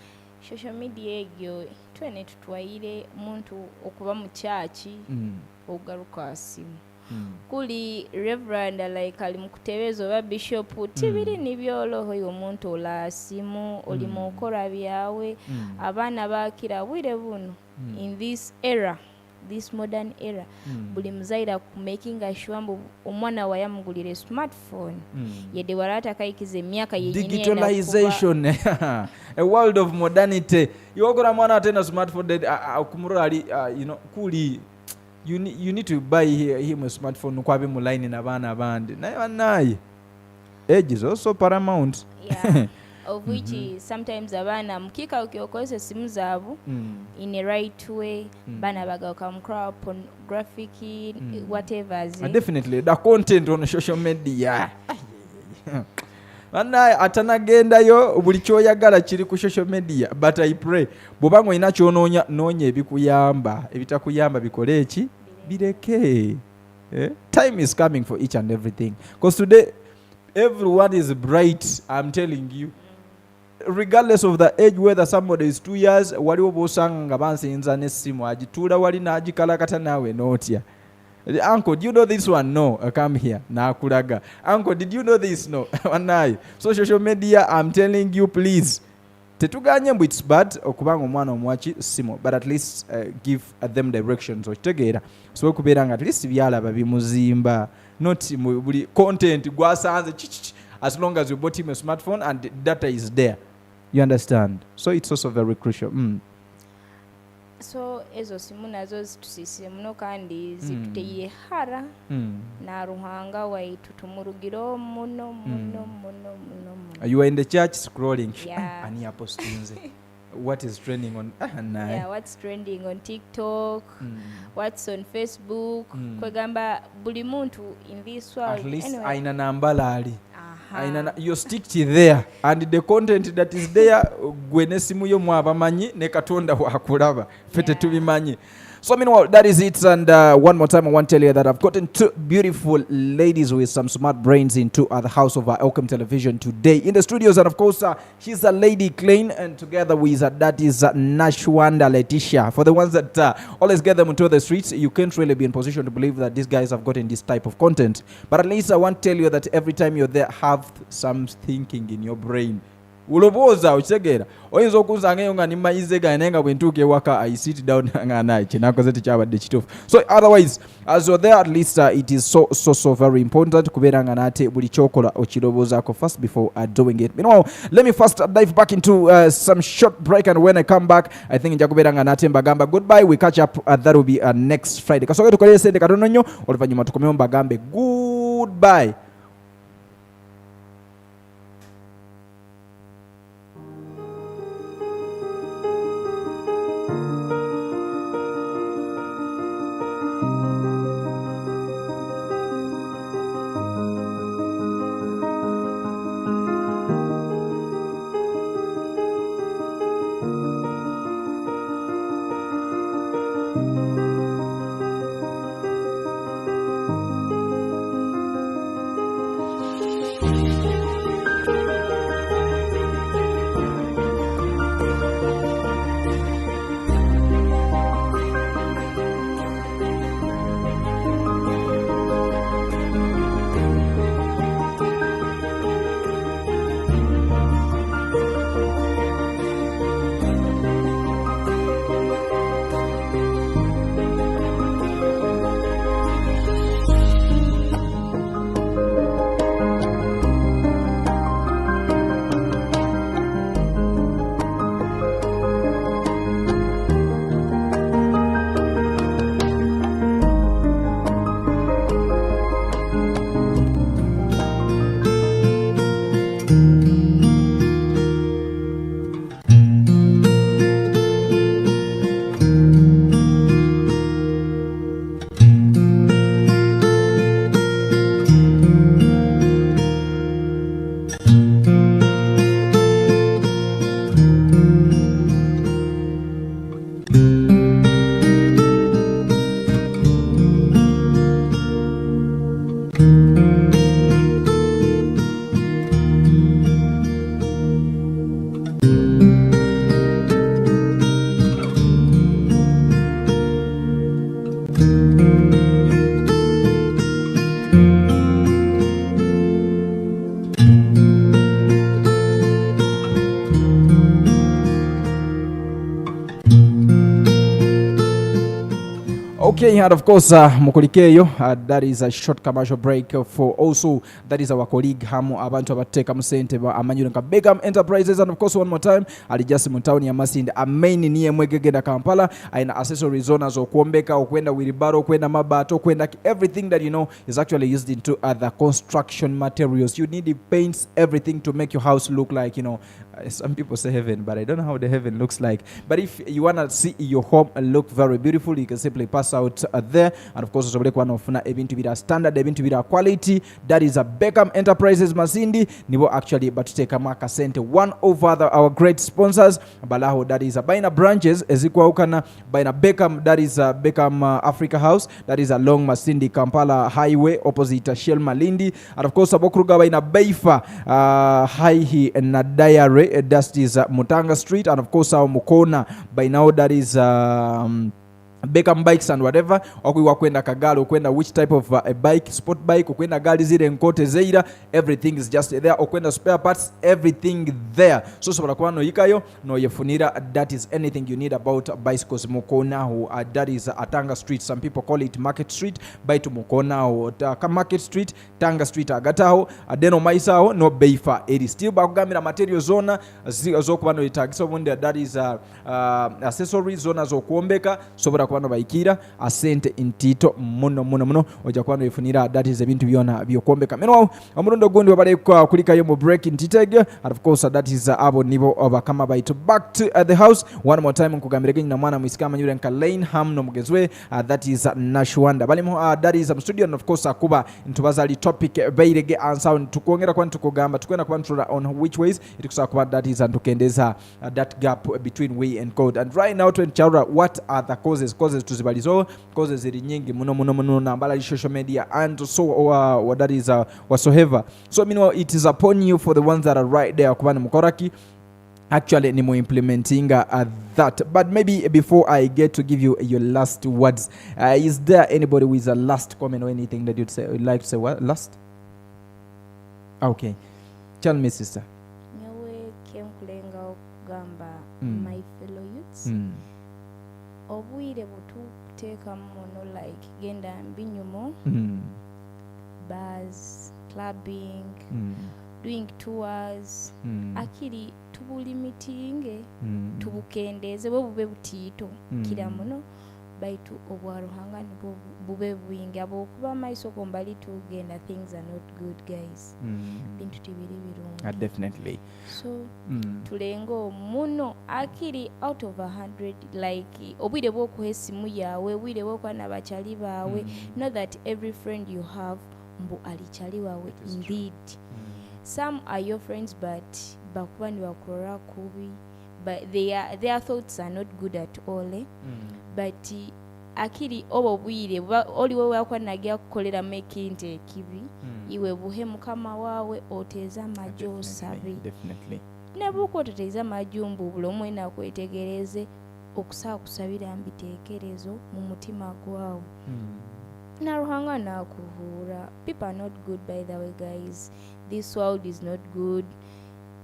Social media egyo twene tutwaire muntu okuba mu church ogaruka asimu. Kuli reverend like ali mukutebezo oba bishop tibiri nibyoloho y'omuntu olasimu oli mukora byawe abana bakira bwire buno in this era, this modern era, buli muzaira ku making sure mbu omwana wa yamugulire smartphone yede warata kaikize myaka yenyine digitalization a world of modernity. Yogora mwana atena smartphone akumura ali kuli you need to buy him a smartphone kwabe mu line na bana bandi naye age is also paramount. Yeah. Of which sometimes abana mukika ukiokozesa simu zaabu in a right way bana bagauka mukra pornographic whatever. Definitely the content on social media Bana atanagendayo buli kyoyagala kiri ku social media, but I pray bobanga ina kyononya nonye ebikuyamba ebitakuyamba bikole eki bireke. Time is coming for each and everything, because today everyone is bright. I'm telling you, regardless of the age, whether somebody is 2 years waliwo bosanga nga bansinza nesimu agitula wali nagikalakata nawe notya. Uncle, do you know this one? No. Come here. Nakulaga. Uncle, did you know this? No. So social media, I'm telling you, please. Tetuganye mbu it's bad okubanga omwana omwachi simo, but at least give them directions okitegera so kubeeranga at least byalaba bimuzimba, not buli content gwasanze as long as you bought him a smartphone and data is there. You understand? So it's also very crucial. So ezo simu nazo zitusise muno kandi zituteye hara na ruhanga waitu tumurugiro muno. You are in the church scrolling. Yeah. Ani apostinze. What is trending on yeah, what's trending on TikTok, what's on Facebook, kwegamba buli muntu in this world. At least anyway. aina nambala ali. you stick to there and the content that is there gwe nesimu yo mwabamanyi ne katonda wakulaba fete tubimanyi. So meanwhile, that is it. And one more time, I want to tell you that I've gotten two beautiful ladies with some smart brains into the house of Elkem Television today in the studios. And of course, she's a lady Klein, and together with that is Nashwanda Letitia. For the ones that always get them into the streets, you can't really be in position to believe that these guys have gotten this type of content. But at least I want to tell you that every time you're there, have some thinking in your brain. Uloboza uchegera oyinza okunzanga eyo nga nimayize ga nenga bwentuke waka I sit down nga naye kinakoze tekyabadde kituufu. So otherwise as you're there, at least it is so very important kubeera nga nate buli kyokola okirobozaako first before doing it. Meanwhile, let me first dive back into some short break, and when I come back I think nja kubeera nga nate mbagamba goodbye. We catch up that will be next Friday. Kasoke tukolere sente katono nnyo oluvannyuma tukomewo mbagambe goodbye. Okay, and of course, Mukolikeyo, that is a short commercial break for also, that is our colleague Hamu Abantu Abateka Musente Amanyuka Begam Enterprises, and of course, one more time, Ali just Mutauni Amasinde, a main near Mwegegeda Kampala, and accessory zonas or Kwombeka, or Kwenda Wiribaro, Kwenda Mabato, Kwenda, everything that you know is actually used into other construction materials. You need the paints, everything to make your house look like, you know, some people say heaven, but I don't know how the heaven looks like. But if you want to see your home look very beautiful, you can simply pass out there. And of course, one of ebintu bira standard, ebintu bira quality. That is a Beckham Enterprises Masindi. Nibo actually but take a mark sente one of our great sponsors. Balaho, that is a Baina branches. Ezikwa ukana Baina Beckham, that is a Beckham Africa House. That is along Masindi Kampala Highway opposite Shell Malindi. And of course, Abokruga Baina Beifa Haihi na Diary. That is Mutanga Street, and of course our Mukona by now, that is Beckham bikes and whatever. Okwiwa kwenda Kagalo, kwenda which type of a bike, sport bike, kwenda gali zile nkote zeira, everything is just there. Okwenda spare parts, everything there. So sobola kwa no yikayo no yefunira. That is anything you need about bicycles. Mukona who that is Tanga Street. Some people call it Market Street. By to Mukona or Market Street, Tanga Street agataho. Adeno maisao no beifa. It is still bakugamira material zona zokuba no itagisa wonde. That is accessories zona zokuombeka. Sobola kwa kuba bayikira asente intito muno ojja kuba noyifunira that is ebintu byona byokwomeka meno omurundo gundi wabale kulikayo mu break ntitege and of course that is abo nibo bakama baitu back to the house one more time nkugambire na mwana mwisikama nyure nka Lane Ham no mugezwe that is Nashwanda bali that is studio and of course akuba ntubazali topic beirege answer tukuongera kwa tukugamba tukwenda kuba on which ways itukusaba kuba that is tukendeza that gap between we and God and right now twenchaura what are the causes tuzibalizo causes ziri nyingi muno na mbala social media and so what that is whatsoever so meanwhile it is upon you for the ones that are right there kubana mukoraki actually nimo implementing that but maybe before I get to give you your last words is there anybody with a last comment or anything that you'd like to say what last okay tell me sister nyawe kemkulenga okugamba my fellow youths obwire butukuteeka muno like genda mbinyumo bars clubbing doing tours akiri tubulimitinge tubukendeze bwe butiito kira muno baitu obwaruhanga nibo bube bwingi abo kuba maiso kombali tugenda things are not good guys bintu tibiri birungi definitely so tulengo muno akiri out of 100 like obwire bwokuha esimu yawe obwire bwokwana bachali bawe know that every friend you have mbu alichali wawe indeed some are your friends but bakuba ni bakurora kubi but their thoughts are not good at all but akiri obo bwire oliwe wakwanagia kukolera making kibi iwe buhe mukama wawe oteza majo sabi definitely nebuko oteza majumbu bulomwe na kwetegereze okusa kusabira mbitekerezo mu mutima gwawo na ruhanga na kuhura people are not good by the way guys this world is not good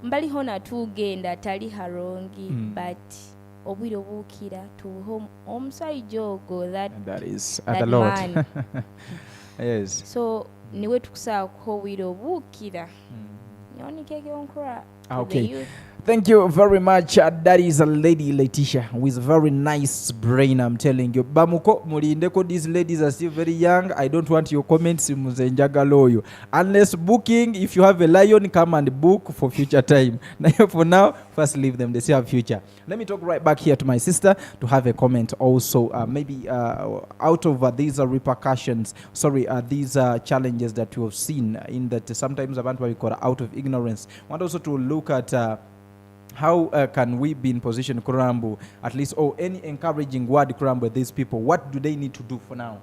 mbali hona tugenda tali harongi but obwire obukira to home omusaijo go that is at the Lord yes so niwe tukusaa ko obwire obukira nyoni kege onkora okay thank you very much that is a lady Letitia with a very nice brain I'm telling you bamuko mulindeko these ladies are still very young I don't want your comments muzenjagaloyo unless booking if you have a lion come and book for future time for now first leave them they still have future let me talk right back here to my sister to have a comment also maybe out of these repercussions these challenges that you have seen in that sometimes abantu babikora out of ignorance want also to look at how can we be in position Kurambu at least any encouraging word Kurambu these people what do they need to do for now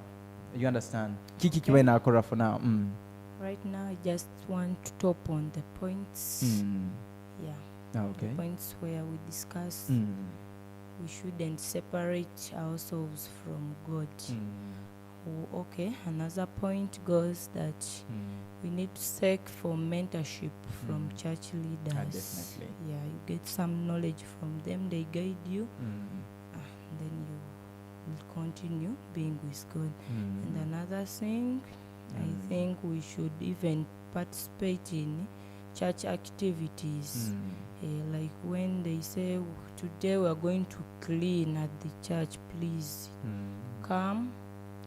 you understand kiki kiwena akora for now right now I just want to top on the points okay the points where we discuss we shouldn't separate ourselves from God okay another point goes that we need to seek for mentorship from church leaders definitely you get some knowledge from them they guide you then you will continue being with God and another thing I think we should even participate in church activities like when they say today we are going to clean at the church please come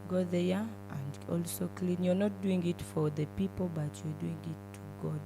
go there and also clean you're not doing it for the people but you're doing it to God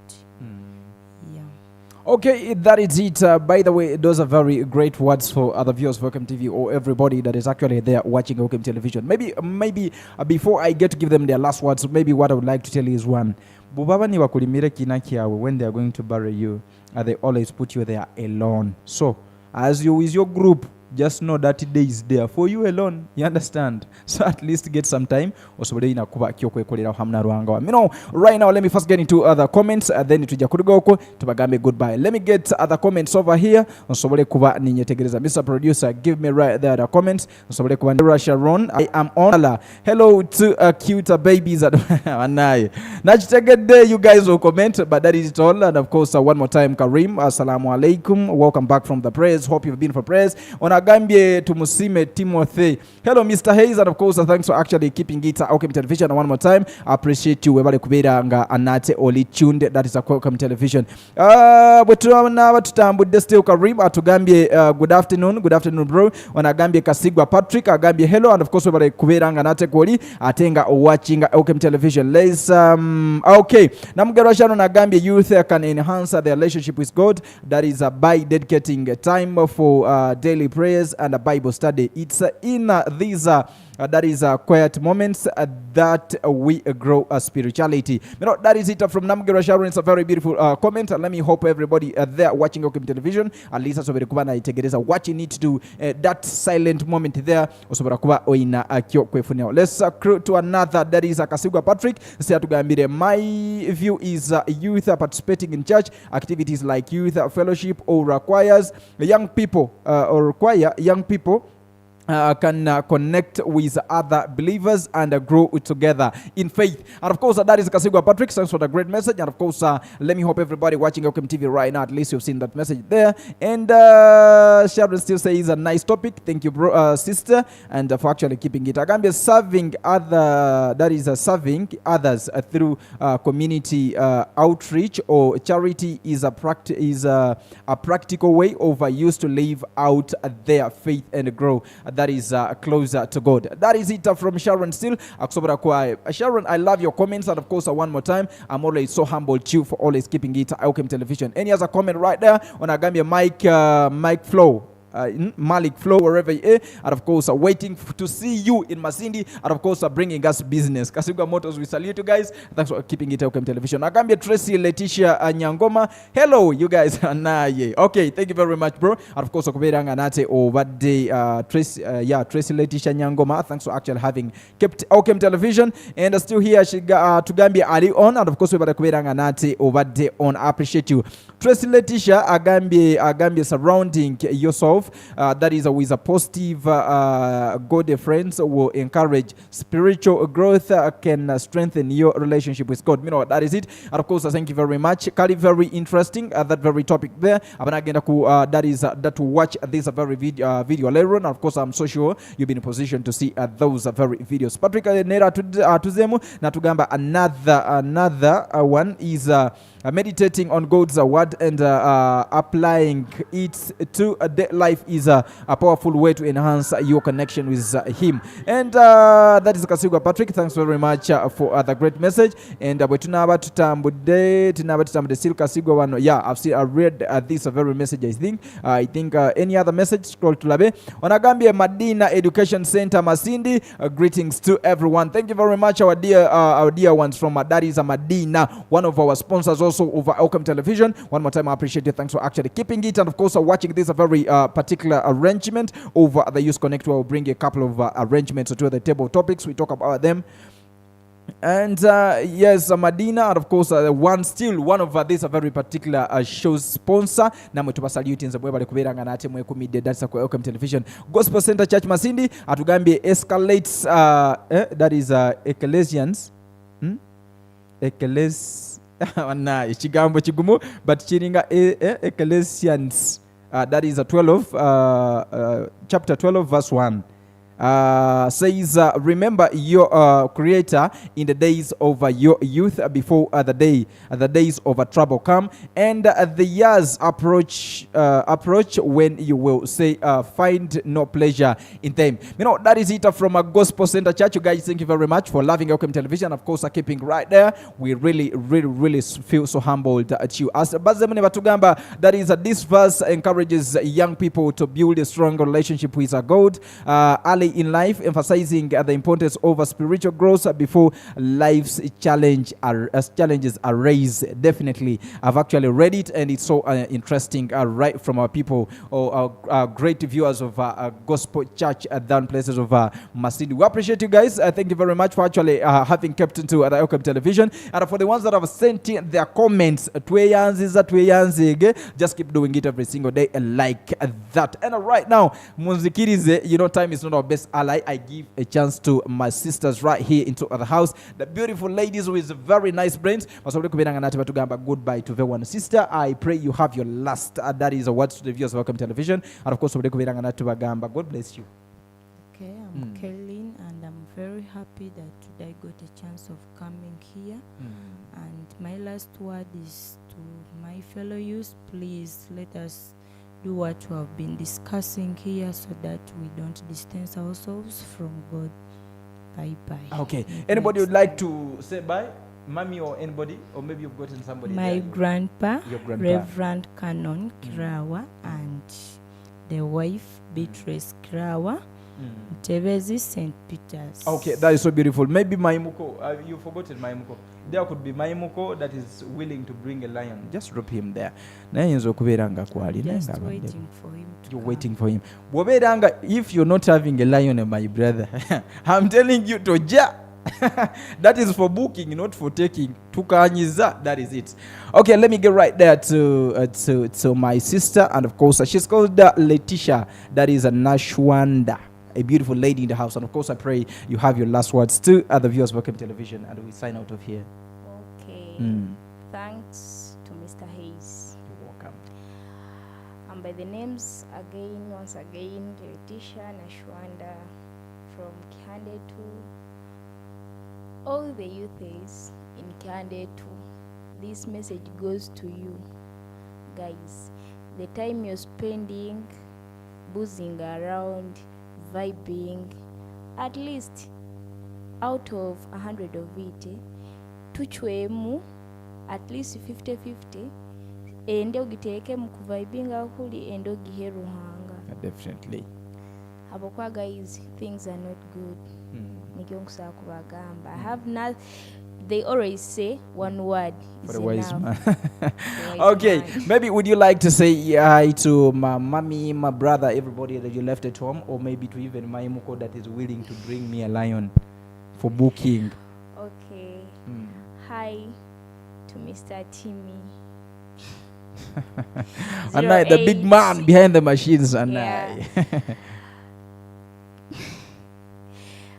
okay that is it by the way those are very great words for other viewers of Elkem TV or everybody that is actually there watching Elkem Television maybe before I get to give them their last words maybe what I would like to tell you is one bubaba ni wakulimire kina kiawe when they are going to bury you they always put you there alone so as you with your group just know that day is there for you alone you understand so at least get some time osobole ina kuba kyokwekolera hamna ruhanga wa right now let me first get into other comments then tujja kuligoko tubagambe goodbye let me get other comments over here osobole kuba ninyetegereza Mr. Producer give me right there the comments osobole kuba Russia Ron I am on hello to cute babies anaye nachitegede you guys will comment but that is it all and of course one more time Karim assalamu alaikum welcome back from the prayers hope you've been for prayers on agambye tumusime Timothy. Hello Mr. Hayes, and of course thanks for actually keeping it Elkem Television one more time. I appreciate you webale kubeera nga anate oli tuned. That is Elkem Television. Bwetunaaba tutambudde still Karim atugambye good afternoon bro. Wanagambye Kasigwa Patrick agambye hello, and of course webale kubeera nga anate koli atenga watching Elkem Television. Let's okay. Namugero Sharon agambye youth can enhance their relationship with God. That is by dedicating time for daily prayers and a Bible study. It's in these that is quiet moments that we grow spirituality. You know, that is it from Namugero Sharon. It's a very beautiful comment. Let me hope everybody there watching Elkem Television, at least asobere kuba na itegereza watching it to that silent moment there. Osobora kuba oina kyo kwefuneo. Let's accrue to another. That is Kasigwa Patrick. Say atugambire, my view is youth participating in church activities like youth fellowship or requires young people or require young people can connect with other believers and grow together in faith. And of course, that is Kasigwa Patrick. Thanks for the great message. And of course, let me hope everybody watching Elkem TV right now, at least you've seen that message there. And Sharon still says a nice topic. Thank you, bro, sister, and for actually keeping it. Agambye serving serving others through community outreach or charity is a practical way of youth to live out their faith and grow. That is closer to God. That is it from Sharon still. Sharon, I love your comments, and of course one more time, I'm always so humbled to you for always keeping it Elkem Television. Any other comment right there on Agambye Mike Flow? Malik Flow, wherever you are, and of course waiting to see you in Masindi, and of course bringing us business. Kasigwa Motors, we salute you guys. Thanks for keeping it Elkem Television. Agambye Tracy Letitia Nyangoma, hello you guys. Okay, thank you very much, bro. And of course okuberanga nate over the Tracy Letitia Nyangoma, thanks for actually having kept Elkem Television and still here tugambye ali on, and of course we kuberanga nate over the on. I appreciate you, Tracy Letitia. Agambye surrounding yourself that is with a positive God friends will encourage spiritual growth, can strengthen your relationship with God. You know, that is it. And of course thank you very much, Kali. Very interesting that very topic there. That to watch this very video later on. Of course I'm so sure you've been in position to see those very videos. Patrick Nera tuzemu natugamba another one is meditating on God's word and applying it to life is a powerful way to enhance your connection with Him. And that is Kasigwa Patrick. Thanks very much for the great message. And tunaba tutambude still Kasigwa one. Yeah, I read this very message. I think any other message, scroll to labe. Onagambye Madina Education Center Masindi. Greetings to everyone. Thank you very much, our dear ones from that is Madina, one of our sponsors also over Elkem Television. One more time, I appreciate it. Thanks for actually keeping it, and of course watching this very particular arrangement over the Youth Connect. We'll bring a couple of arrangements to the table topics. We talk about them. And yes, Madina, and of course one of this very particular show's sponsor. Namwe tubasalute nze bwe bali kuberanga nate mwe kumide. That's kwa Elkem Television Gospel Center Church Masindi. Atugambye escalates that is Ecclesians ikigambo kigumu but kiringa Ecclesians that is 12 chapter 12 verse 1 says remember your creator in the days of your youth before the days of trouble come and the years approach when you will say find no pleasure in them. You know, that is it from a Gospel Center Church. You guys, thank you very much for loving Elkem Television. Of course, keeping right there. We really feel so humbled at you. As Bazemune Batugamba, that is this verse encourages young people to build a strong relationship with God early in life, emphasizing the importance of spiritual growth before life's challenges are raised. Definitely, I've actually read it, and it's so interesting. Right from our people or our great viewers of Gospel Church down places of Masindi. We appreciate you guys. Thank you very much for actually having kept into the Elkem Television, and for the ones that have sent in their comments, just keep doing it every single day like that. And right now, Munzikirize, you know, time is not our best Grace Ally, I give a chance to my sisters right here into the house, the beautiful ladies with very nice brains. Masobole kubeeranga nate batugamba goodbye to the one sister. I pray you have your last. That is a word to the viewers of Welcome Television. And of course, sobole kubeeranga nate bagamba God bless you. Okay, I'm Kaylin, and I'm very happy that today I got a chance of coming here. And my last word is to my fellow youth, please let us do what we have been discussing here so that we don't distance ourselves from God. Bye-bye. Okay. Anybody would like to say bye? Mommy or anybody? Or maybe you've gotten somebody My there. grandpa, Your grandpa. Reverend Canon Kirawa, and the wife, Beatrice Kirawa, Tevezi, St. Peter's. Okay, that is so beautiful. Maybe Maimuko, you've forgotten Maimuko. There could be Maimuko that is willing to bring a lion. Just drop him there. Just waiting for him to You're come. waiting for him. If you're not having a lion, my brother, I'm telling you to ja. That is for booking, not for taking. Tukanyiza, that is it. Okay, let me get right there to my sister, and of course she's called Letitia. That is a Nashwanda, a beautiful lady in the house. And of course I pray you have your last words to other viewers of Welcome Television, and we sign out of here. Okay. Thanks to Mr. Hayes. You're welcome. And by the names again, once again, Letitia Nashwanda from Kihande 2. All the youths in Kihande 2, this message goes to you. Guys, the time you're spending boozing around, vibing, at least out of 100 of it, tuchwemu at least 50-50, ende ogiteeke mu kuvibinga kuli ende ogihe ruhanga. Definitely. Habokwa guys, things are not good. Nikionkusa kubagamba. I have not. They always say one word is For a wise enough. man. Okay, maybe would you like to say hi to my mommy, my brother, everybody that you left at home, or maybe to even my Muko that is willing to bring me a lion for booking? Okay. Hi to Mr. Timmy. And I, the big man behind the machines, and Yeah.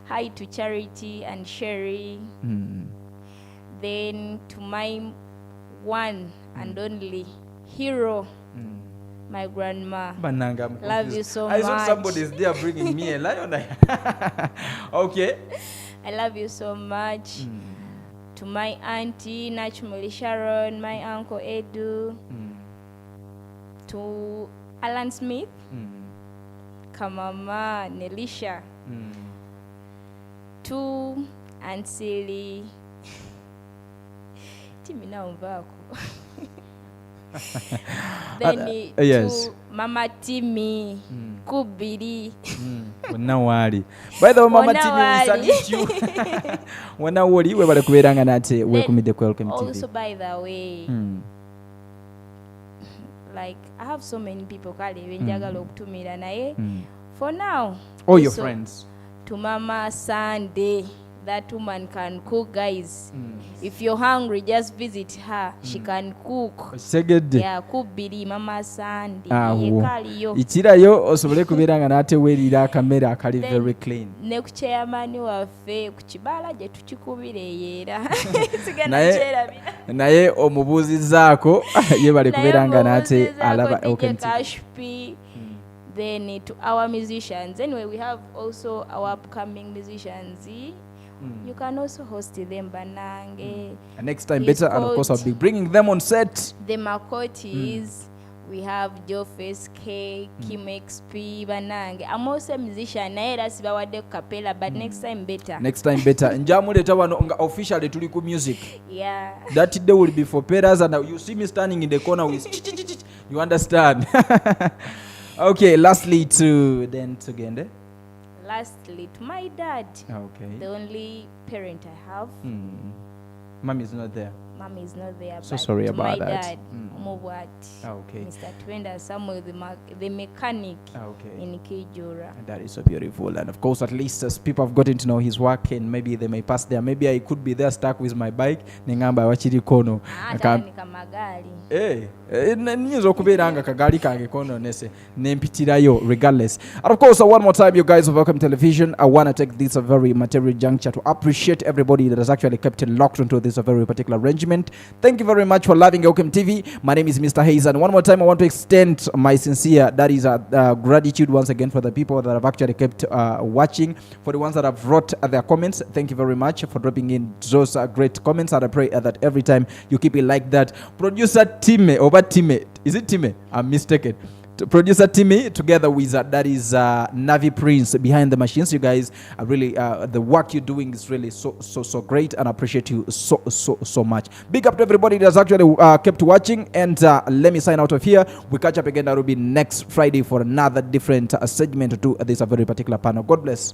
Hi to Charity and Sherry. Then to my one and only hero, my grandma. Bananga, Love you so I much. saw somebody is there bringing me a lion. Okay. I love you so much. To my auntie, Nachmuli Sharon, my uncle Edu, to Alan Smith, Kamama, Nelisha, to Aunt Silly, Timina Umvako. Then yes. to Mama Timmy, Kubiri. Wanawali. By the way, Mama Timmy, we salute you. Wanawali, we bala kuberanga nate welcome to Welcome TV. Also, by the way, like I have so many people kali benjagala okutumira naye. For now, all your friends. To Mama Sunday, that woman can cook, guys. If you're hungry, just visit her. She can cook. Yeah, kubiri Mama Sunday. Yekaliyo. Ichirayo osobole kuberanga nate werira kamera kali very clean. Ne ku chairman waffe ku kibala je tukikubire yera. Sigana chera bina. Naye omubuzizaako ye bali kuberanga nate alaba ElkemTV. Then to our musicians. Anyway, we have also our upcoming musicians. You can also host them, Banange. And next time better, and of course I'll be bringing them on set. The Makotis, we have Joe Face K, Kim XP, Banange. I'm also a musician. That's the capella, but next time better. Next time better. Njamuleta wano officially tuliku music. Yeah. That day will be for pairs, and you see me standing in the corner with you understand. Okay, lastly to Gende. Lastly to my dad. Okay. The only parent I have. Mommy is not there. Mommy is not there. So but sorry to about my that. dad, what? Okay. Mr. Twenda Samuel, the mechanic Okay. in Kijura. And that is so beautiful. And of course, at least as people have gotten to know his work, and maybe they may pass there. Maybe I could be there stuck with my bike. Ningamba wachiri kono. Atandika magari. Niyinza okubeera nga kagaali kange konoonese nempitirayo regardless. And of course, one more time, you guys of Welcome Television, I want to take this a very material juncture to appreciate everybody that has actually kept it locked into this a very particular arrangement. Thank you very much for loving Elkem TV. My name is Mr. Hayes, and one more time I want to extend my sincere gratitude once again for the people that have actually kept watching, for the ones that have wrote their comments. Thank you very much for dropping in those great comments, and I pray that every time you keep it like that. Producer Time, is it Time? I'm mistaken. Producer Timmy, together with that is Navi Prince behind the machines. You guys are really the work you're doing is really so great, and I appreciate you so much. Big up to everybody that's actually kept watching, and let me sign out of here. We catch up again. That will be next Friday for another different segment to this very particular panel. God bless.